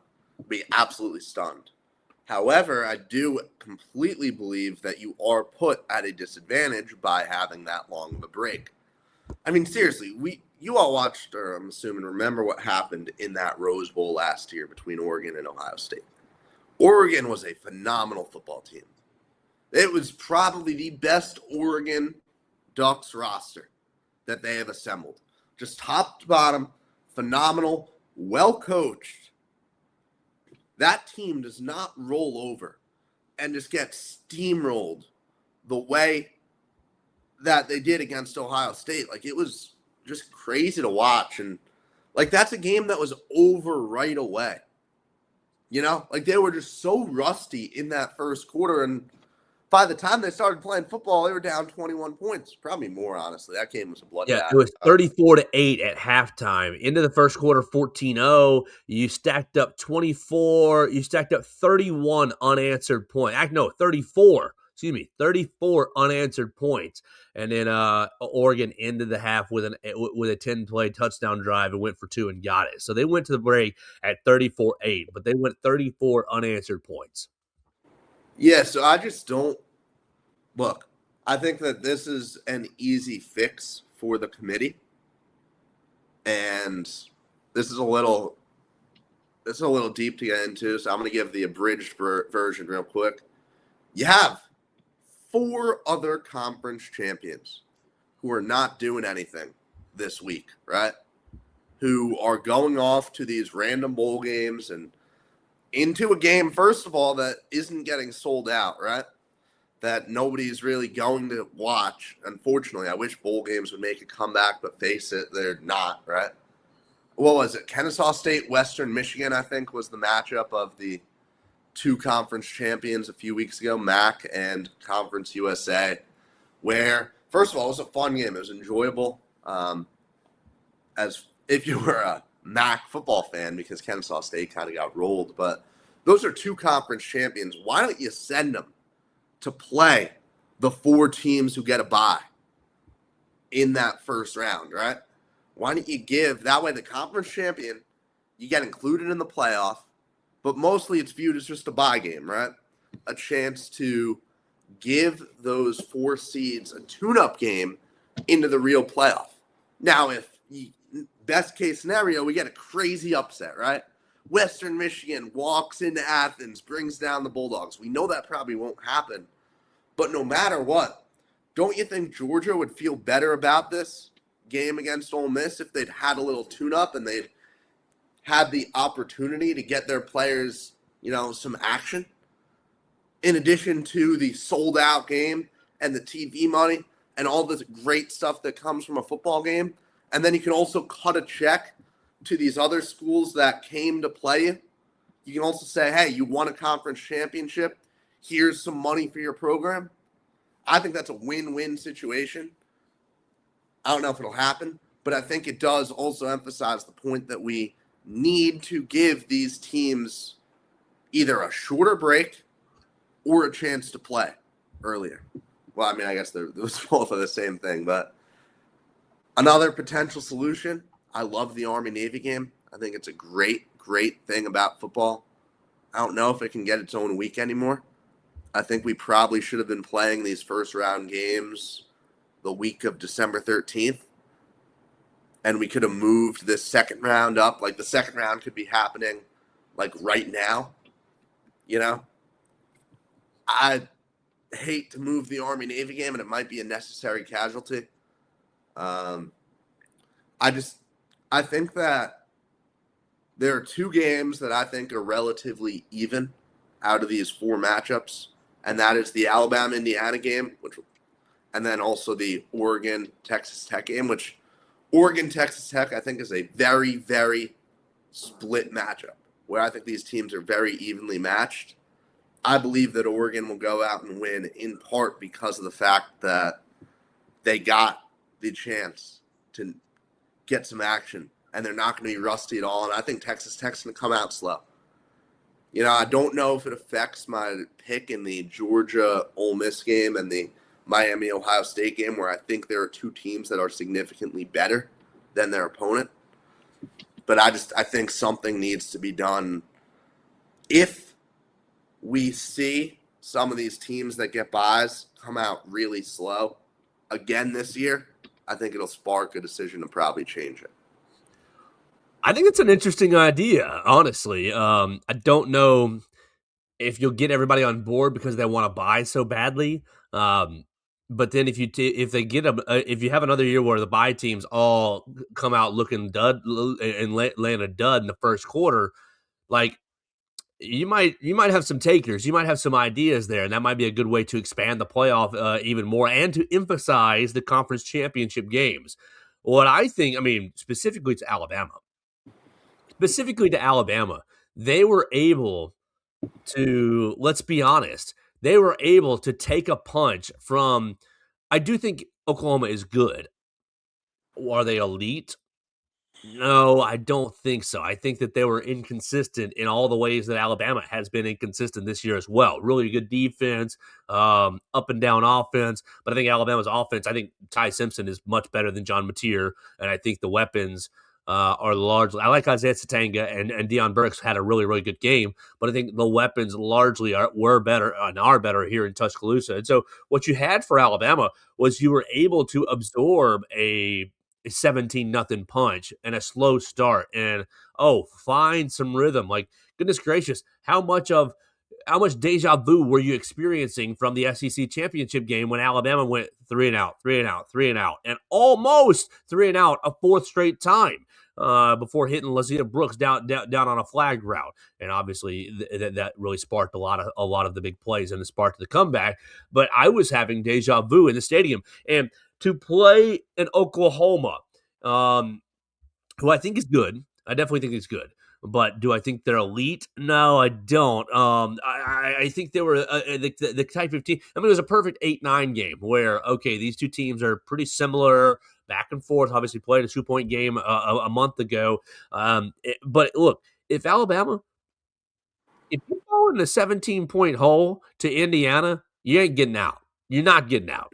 Be absolutely stunned. However, I do completely believe that you are put at a disadvantage by having that long of a break. I mean, seriously, you all watched, or I'm assuming remember what happened in that Rose Bowl last year between Oregon and Ohio State. Oregon was a phenomenal football team. It was probably the best Oregon Ducks roster that they have assembled. Just top to bottom, phenomenal, well coached. That team does not roll over and just get steamrolled the way that they did against Ohio State. Like, it was just crazy to watch. And, that's a game that was over right away. Like, they were just so rusty in that first quarter. And by the time they started playing football, they were down 21 points. Probably more, honestly. That game was a bloodbath. Yeah, it was 34-8 at halftime. Into the first quarter, 14-0. You stacked up 24. You stacked up 31 unanswered points. 34. Excuse me, 34 unanswered points. And then Oregon ended the half with a 10-play touchdown drive and went for 2 and got it. So they went to the break at 34-8, but they went 34 unanswered points. Yeah, so I just don't – look, I think that this is an easy fix for the committee. And this is a little deep to get into, so I'm going to give the abridged version real quick. You have 4 other conference champions who are not doing anything this week, right? Who are going off to these random bowl games and into a game, first of all, that isn't getting sold out, right? That nobody's really going to watch. Unfortunately, I wish bowl games would make a comeback, but face it, they're not, right? What was it? Kennesaw State, Western Michigan, I think, was the matchup of the 2 conference champions a few weeks ago, MAC and Conference USA, where, first of all, it was a fun game. It was enjoyable, as if you were a MAC football fan, because Kennesaw State kind of got rolled. But those are 2 conference champions. Why don't you send them to play the 4 teams who get a bye in that first round, right? Why don't you give, that way the conference champion, you get included in the playoff, but mostly it's viewed as just a bye game, right? A chance to give those 4 seeds a tune-up game into the real playoff. Now, if best case scenario, we get a crazy upset, right? Western Michigan walks into Athens, brings down the Bulldogs. We know that probably won't happen. But no matter what, don't you think Georgia would feel better about this game against Ole Miss if they'd had a little tune-up and they'd had the opportunity to get their players, some action? In addition to the sold-out game and the TV money and all this great stuff that comes from a football game. And then you can also cut a check to these other schools that came to play you. You can also say, hey, you won a conference championship. Here's some money for your program. I think that's a win-win situation. I don't know if it'll happen, but I think it does also emphasize the point that we need to give these teams either a shorter break or a chance to play earlier. Well, I mean, I guess those both are the same thing, but another potential solution, I love the Army-Navy game. I think it's a great, great thing about football. I don't know if it can get its own week anymore. I think we probably should have been playing these first-round games the week of December 13th, and we could have moved this second round up. Like, the second round could be happening, like, right now, I hate to move the Army-Navy game, and it might be a necessary casualty. I think that there are 2 games that I think are relatively even out of these 4 matchups, and that is the Alabama-Indiana game, and then also the Oregon-Texas Tech game, which Oregon-Texas Tech I think is a very, very split matchup, where I think these teams are very evenly matched. I believe that Oregon will go out and win in part because of the fact that they got the chance to get some action, and they're not going to be rusty at all. And I think Texas Tech's going to come out slow. I don't know if it affects my pick in the Georgia-Ole Miss game and the Miami-Ohio State game, where I think there are 2 teams that are significantly better than their opponent. But I think something needs to be done. If we see some of these teams that get buys come out really slow again this year, I think it'll spark a decision to probably change it. I think it's an interesting idea, honestly. I don't know if you'll get everybody on board because they want to buy so badly. But then if you have another year where the buy teams all come out looking dud and land a dud in the first quarter, like, you might have some takers. You might have some ideas there, and that might be a good way to expand the playoff even more and to emphasize the conference championship games. What I think, specifically to Alabama, they were able to, let's be honest, they were able to take a punch from, I do think Oklahoma is good. Are they elite? No, I don't think so. I think that they were inconsistent in all the ways that Alabama has been inconsistent this year as well. Really good defense, up and down offense. But I think Alabama's offense, I think Ty Simpson is much better than John Mateer. And I think the weapons are largely, I like Isaiah Satanga and Deion Burks had a really, really good game. But I think the weapons largely were better and are better here in Tuscaloosa. And so what you had for Alabama was you were able to absorb a 17-0 punch and a slow start and find some rhythm. Like, goodness gracious, how much deja vu were you experiencing from the SEC championship game when Alabama went 3-and-out, 3-and-out, 3-and-out, and almost 3-and-out a fourth straight time before hitting Lazia Brooks down on a flag route? And obviously that really sparked a lot of the big plays and it sparked the comeback. But I was having deja vu in the stadium. And to play in Oklahoma, who I think is good. I definitely think he's good. But do I think they're elite? No, I don't. I think they were the type of team. I mean, it was a perfect 8-9 game where, okay, these two teams are pretty similar, back and forth. Obviously played a 2-point game a month ago. But look, if you go in a 17-point hole to Indiana, you ain't getting out. You're not getting out.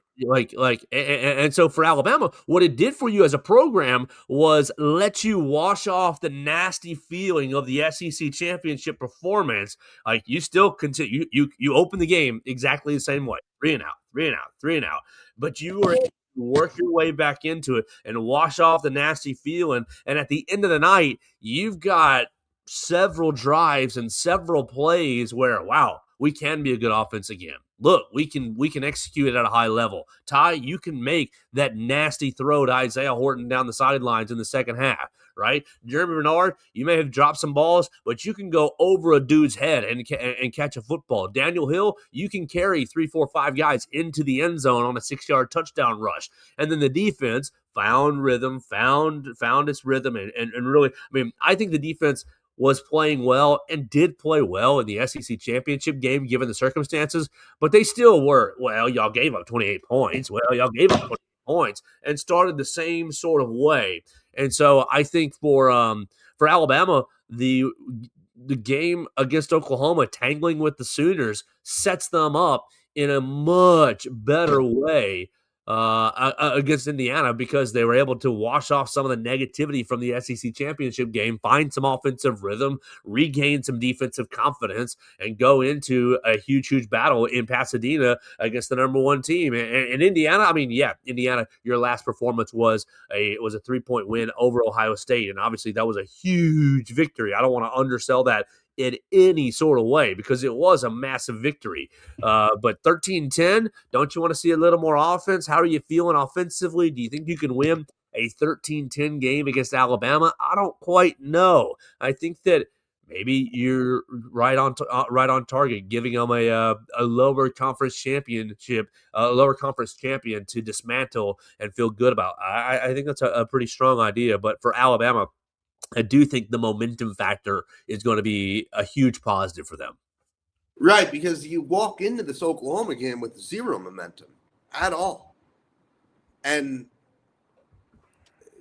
And so for Alabama, what it did for you as a program was let you wash off the nasty feeling of the SEC championship performance. Like, you still continue, you open the game exactly the same way, 3-and-out, 3-and-out, 3-and-out, but you were able to work your way back into it and wash off the nasty feeling. And at the end of the night, you've got several drives and several plays where, wow, we can be a good offense again. Look, we can execute it at a high level. Ty, you can make that nasty throw to Isaiah Horton down the sidelines in the second half, right? Jeremy Renard, you may have dropped some balls, but you can go over a dude's head and catch a football. Daniel Hill, you can carry 3, 4, 5 guys into the end zone on a 6-yard touchdown rush. And then the defense found rhythm, found its rhythm, and really, I mean, I think the defense was playing well and did play well in the SEC championship game given the circumstances, but they still were, well, y'all gave up 28 points. Well, y'all gave up 28 points and started the same sort of way. And so I think for Alabama, the game against Oklahoma, tangling with the Sooners, sets them up in a much better way against Indiana because they were able to wash off some of the negativity from the SEC championship game, find some offensive rhythm, regain some defensive confidence, and go into a huge, huge battle in Pasadena against the number one team. And Indiana, I mean, yeah, Indiana, your last performance was a 3-point win over Ohio State, and obviously that was a huge victory. I don't want to undersell that in any sort of way because it was a massive victory. But 13-10, don't you want to see a little more offense? How are you feeling offensively? Do you think you can win a 13-10 game against Alabama? I don't quite know. I think that maybe you're right on target, giving them a lower conference championship, a lower conference champion to dismantle and feel good about. I think that's a pretty strong idea. But for Alabama, I do think the momentum factor is going to be a huge positive for them. Right, because you walk into this Oklahoma game with zero momentum at all. And,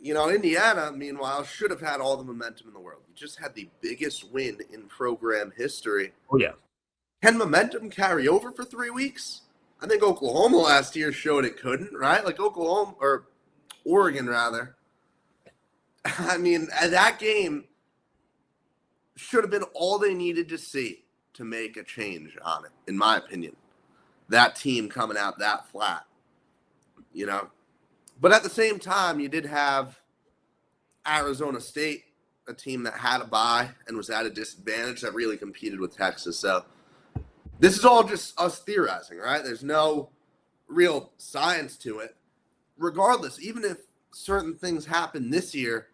Indiana, meanwhile, should have had all the momentum in the world. You just had the biggest win in program history. Oh, yeah. Can momentum carry over for 3 weeks? I think Oklahoma last year showed it couldn't, right? Like Oklahoma, or Oregon, rather. I mean, that game should have been all they needed to see to make a change on it, in my opinion. That team coming out that flat, But at the same time, you did have Arizona State, a team that had a bye and was at a disadvantage that really competed with Texas. So this is all just us theorizing, right? There's no real science to it. Regardless, even if certain things happen this year,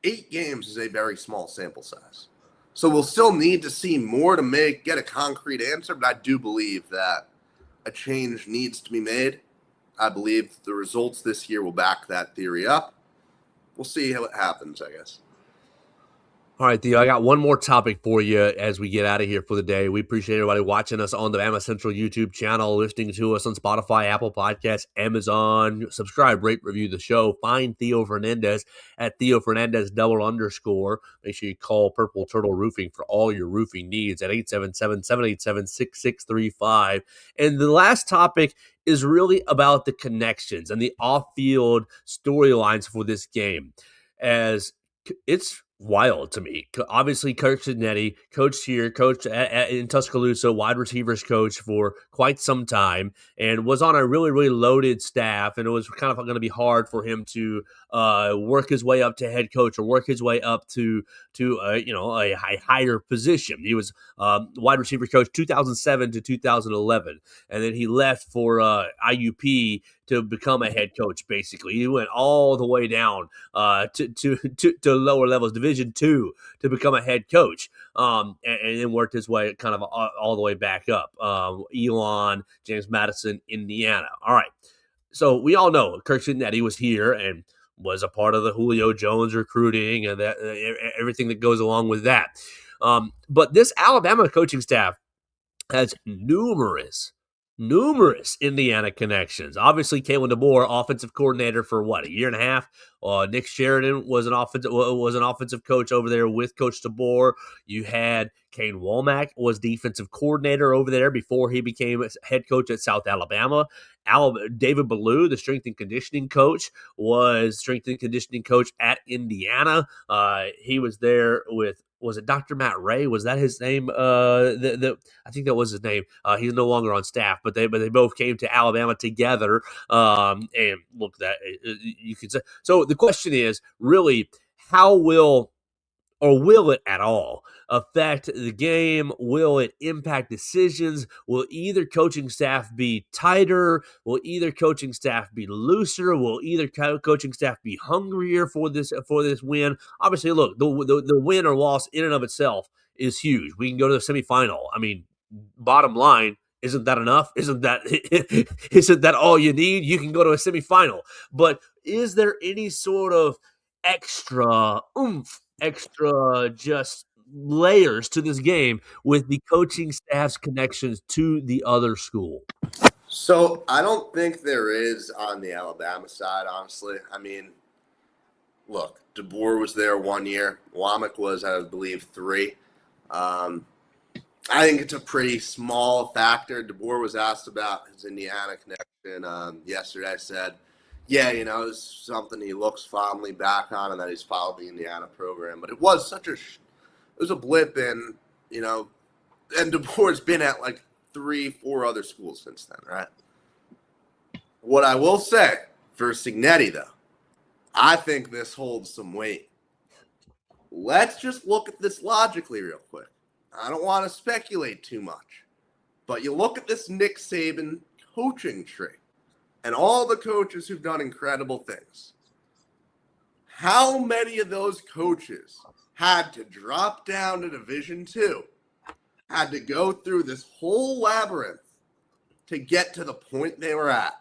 8 games is a very small sample size. So we'll still need to see more to get a concrete answer, but I do believe that a change needs to be made. I believe the results this year will back that theory up. We'll see how it happens, I guess. All right, Theo, I got one more topic for you as we get out of here for the day. We appreciate everybody watching us on the Bama Central YouTube channel, listening to us on Spotify, Apple Podcasts, Amazon. Subscribe, rate, review the show. Find Theo Fernandez at Theo Fernandez _. Make sure you call Purple Turtle Roofing for all your roofing needs at 877-787-6635. And the last topic is really about the connections and the off-field storylines for this game, as it's wild to me. Obviously, Kirk Signetti, coached here, coached in Tuscaloosa, wide receivers coach for quite some time, and was on a really, really loaded staff. And it was kind of going to be hard for him to work his way up to head coach or work his way up to a higher position. He was wide receiver coach 2007 to 2011, and then he left for IUP to become a head coach. Basically, he went all the way down to lower levels, Division II, to become a head coach, and then worked his way kind of all the way back up. Elon, James Madison, Indiana. All right, so we all know Kirk Signetti was here and was a part of the Julio Jones recruiting and that everything that goes along with that. But this Alabama coaching staff has numerous Indiana connections. Obviously, Kalen DeBoer, offensive coordinator for a year and a half. Nick Sheridan was an offensive coach over there with Coach DeBoer. You had Kane Womack was defensive coordinator over there before he became head coach at South Alabama. David Ballou, the strength and conditioning coach, was strength and conditioning coach at Indiana. He was there with, was it Dr. Matt Ray? Was that his name? I think that was his name. He's no longer on staff, but they both came to Alabama together. And look, that you could say. So the question is really, how will it at all affect the game? Will it impact decisions? Will either coaching staff be tighter? Will either coaching staff be looser? Will either coaching staff be hungrier for this win? Obviously, look, the win or loss in and of itself is huge. We can go to the semifinal. I mean, bottom line, isn't that enough? Isn't that all you need? You can go to a semifinal. But is there any sort of extra oomph, extra just layers to this game with the coaching staff's connections to the other school? So I don't think there is on the Alabama side, honestly. I mean, look, DeBoer was there 1 year. Womack was, I believe, 3. I think it's a pretty small factor. DeBoer was asked about his Indiana connection yesterday. I said, yeah, it's something he looks fondly back on, and that he's followed the Indiana program. But it was it was a blip in, and DeBoer's been at like 3-4 other schools since then, right? What I will say for Signetti, though, I think this holds some weight. Let's just look at this logically real quick. I don't want to speculate too much, but you look at this Nick Saban coaching tree and all the coaches who've done incredible things. How many of those coaches had to drop down to Division II, had to go through this whole labyrinth to get to the point they were at?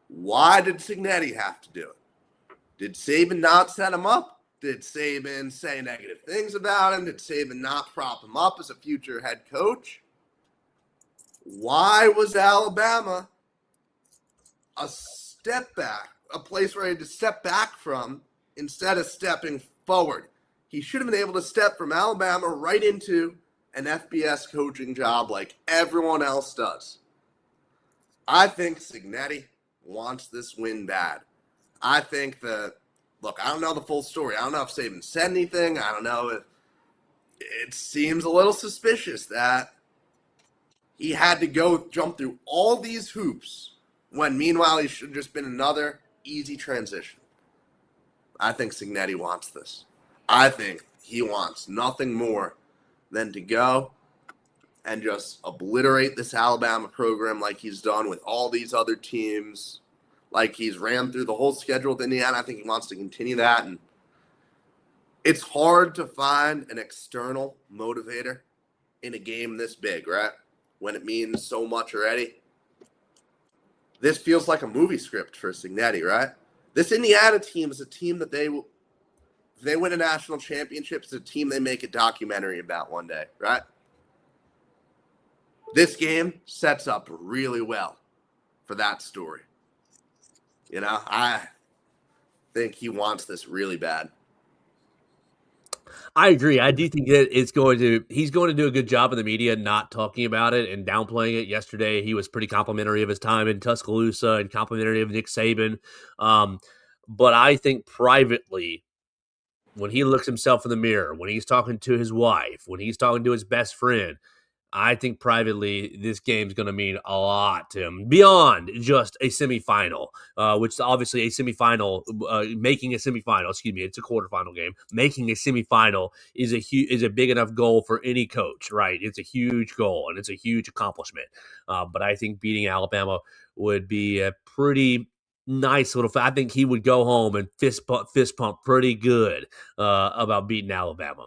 Why did Signetti have to do it? Did Saban not set him up? Did Saban say negative things about him? Did Saban not prop him up as a future head coach? Why was Alabama a step back, a place where he had to step back from instead of stepping forward? He should have been able to step from Alabama right into an FBS coaching job like everyone else does. I think Signetti wants this win bad. I think that, look, I don't know the full story. I don't know if Saban said anything. I don't know if it seems a little suspicious that he had to jump through all these hoops when meanwhile he should have just been another easy transition. I think Signetti wants this. I think he wants nothing more than to go and just obliterate this Alabama program like he's done with all these other teams, like he's ran through the whole schedule with Indiana. I think he wants to continue that. And it's hard to find an external motivator in a game this big, right? When it means so much already. This feels like a movie script for Signetti, right? This Indiana team is a team that If they win a national championship, it's a team they make a documentary about one day, right? This game sets up really well for that story. I think he wants this really bad. I agree. I do think that he's going to do a good job in the media not talking about it and downplaying it. Yesterday, he was pretty complimentary of his time in Tuscaloosa and complimentary of Nick Saban. But I think privately, when he looks himself in the mirror, when he's talking to his wife, when he's talking to his best friend, I think privately this game's going to mean a lot to him beyond just a semifinal, which obviously making a semifinal, it's a quarterfinal game. Making a semifinal is a big enough goal for any coach, right? It's a huge goal and it's a huge accomplishment. But I think beating Alabama would be a pretty nice little. I think he would go home and fist pump pretty good about beating Alabama.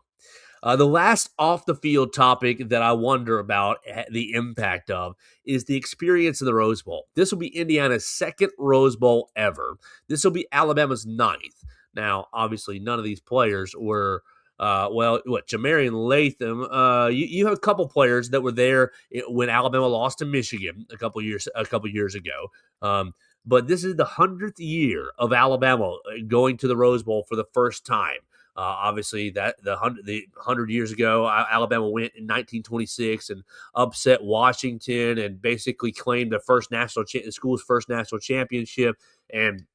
The last off-the-field topic that I wonder about the impact of is the experience of the Rose Bowl. This will be Indiana's second Rose Bowl ever. This will be Alabama's ninth. Now, obviously, none of these players were, Jamarian Latham. You have a couple players that were there when Alabama lost to Michigan a couple years ago. But this is the 100th year of Alabama going to the Rose Bowl for the first time. Obviously, that the 100 years ago, Alabama went in 1926 and upset Washington and basically claimed the school's first national championship. And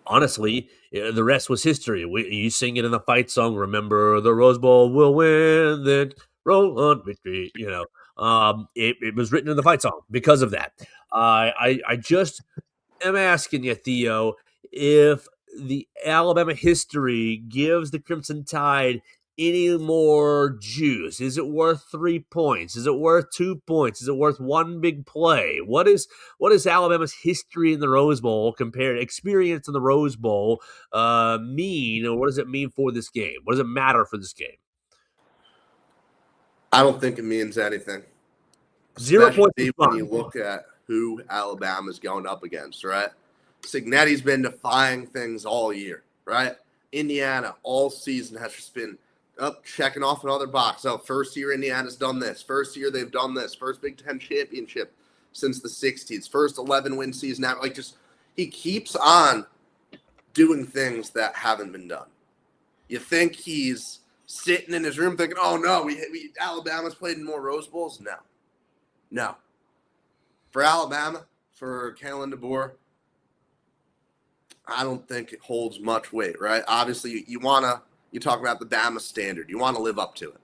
honestly, the rest was history. You sing it in the fight song. Remember, the Rose Bowl will win, then roll on victory. It was written in the fight song because of that. I just am asking you, Theo, if the Alabama history gives the Crimson Tide any more juice. Is it worth 3 points? Is it worth 2 points? Is it worth one big play? What is Alabama's history in the Rose Bowl experience in the Rose Bowl mean, or what does it mean for this game? What does it matter for this game? I don't think it means anything. 0 points when you look at who Alabama's going up against, right? Cignetti's been defying things all year, right? Indiana all season has just been checking off another box. First year Indiana's done this. First year they've done this. First Big Ten championship since the 60s. First 11-win season. He keeps on doing things that haven't been done. You think he's sitting in his room thinking, oh, no, Alabama's played in more Rose Bowls? No. For Alabama, for Kalen DeBoer, I don't think it holds much weight, right? Obviously, you talk about the Bama standard. You want to live up to it.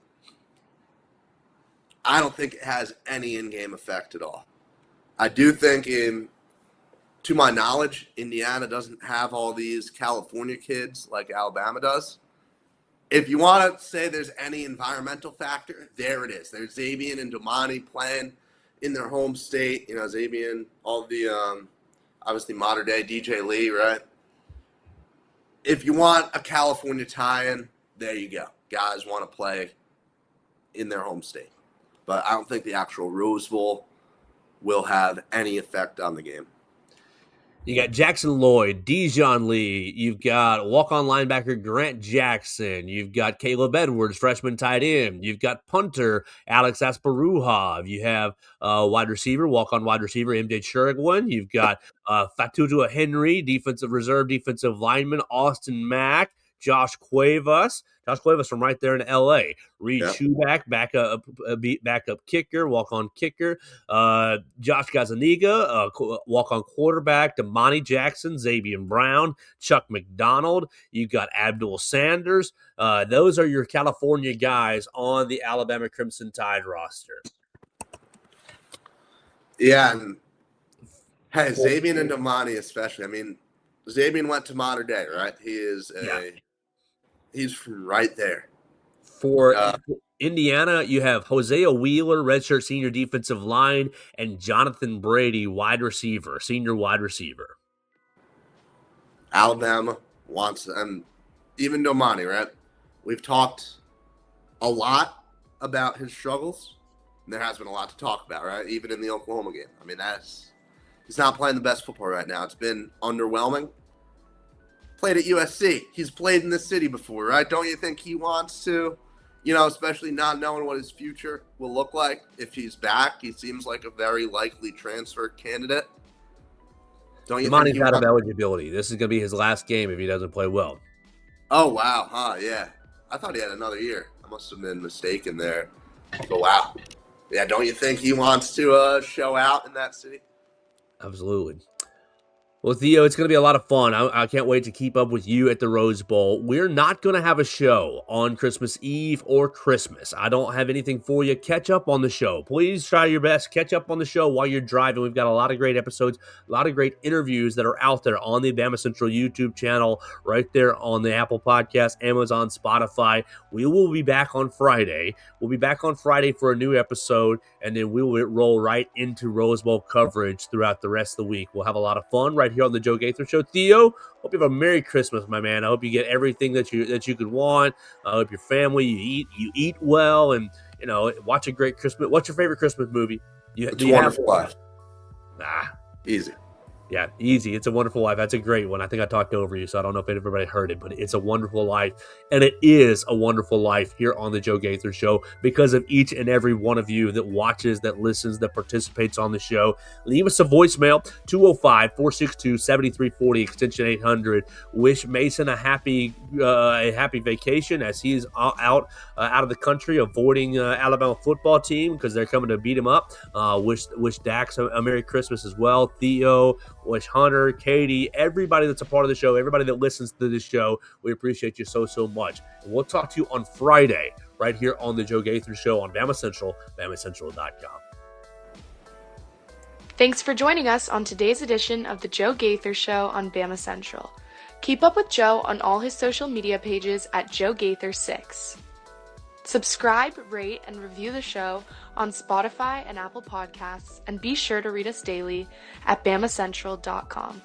I don't think it has any in-game effect at all. I do think, to my knowledge, Indiana doesn't have all these California kids like Alabama does. If you want to say there's any environmental factor, there it is. There's Xavier and Domani playing in their home state. Xavier, all the obviously modern day DJ Lee, right? If you want a California tie-in, there you go. Guys want to play in their home state. But I don't think the actual Rose Bowl will have any effect on the game. You got Jackson Lloyd, Dijon Lee. You've got walk-on linebacker Grant Jackson. You've got Caleb Edwards, freshman tight end. You've got punter Alex Asparuhov. You have walk-on wide receiver MJ Sherwin. You've got Fatutua Henry, reserve defensive lineman Austin Mack. Josh Cuevas from right there in L.A. Reed Schuback, backup kicker, walk-on kicker. Josh Gazaniga, walk-on quarterback. Damani Jackson, Xavier Brown, Chuck McDonald. You've got Abdul Sanders. Those are your California guys on the Alabama Crimson Tide roster. Yeah, and Xavier and Damani especially. Xavier went to modern day, right? He's from right there. For Indiana, you have Hosea Wheeler, redshirt senior defensive line, and Jonathan Brady, senior wide receiver. Alabama wants them. Even Domani, right? We've talked a lot about his struggles. And there has been a lot to talk about, right? Even in the Oklahoma game. He's not playing the best football right now. It's been underwhelming. Played at USC. He's played in this city before, right? Don't you think he wants to, especially not knowing what his future will look like if he's back? He seems like a very likely transfer candidate. Don't you think Imani's out of eligibility. This is going to be his last game if he doesn't play well. Oh, wow. Huh, yeah. I thought he had another year. I must have been mistaken there. But wow. Yeah, don't you think he wants to show out in that city? Absolutely. Well, Theo, it's going to be a lot of fun. I can't wait to keep up with you at the Rose Bowl. We're not going to have a show on Christmas Eve or Christmas. I don't have anything for you. Catch up on the show. Please try your best. Catch up on the show while you're driving. We've got a lot of great episodes, a lot of great interviews that are out there on the Bama Central YouTube channel, right there on the Apple Podcast, Amazon, Spotify. We will be back on Friday. We'll be back on Friday for a new episode, and then we will roll right into Rose Bowl coverage throughout the rest of the week. We'll have a lot of fun right here on the Joe Gaither Show. Theo, hope you have a Merry Christmas, my man. I hope you get everything that you could want. I hope your family, you eat well, and watch a great Christmas. What's your favorite Christmas movie? It's a Wonderful Life. Easy. Yeah, easy. It's a Wonderful Life. That's a great one. I think I talked over you, so I don't know if everybody heard it, but it's a wonderful life. And it is a wonderful life here on the Joe Gaither Show because of each and every one of you that watches, that listens, that participates on the show. Leave us a voicemail, 205-462-7340, extension 800. Wish Mason a happy vacation as he's out of the country, avoiding Alabama football team because they're coming to beat him up. Wish Dax a Merry Christmas as well. Theo, wish Hunter, Katie, everybody that's a part of the show, everybody that listens to this show, we appreciate you so much. And we'll talk to you on Friday right here on the Joe Gaither Show on Bama Central, BamaCentral.com. Thanks for joining us on today's edition of the Joe Gaither Show on Bama Central. Keep up with Joe on all his social media pages at Joe Gaither6. Subscribe, rate, and review the show on Spotify and Apple Podcasts, and be sure to read us daily at BamaCentral.com.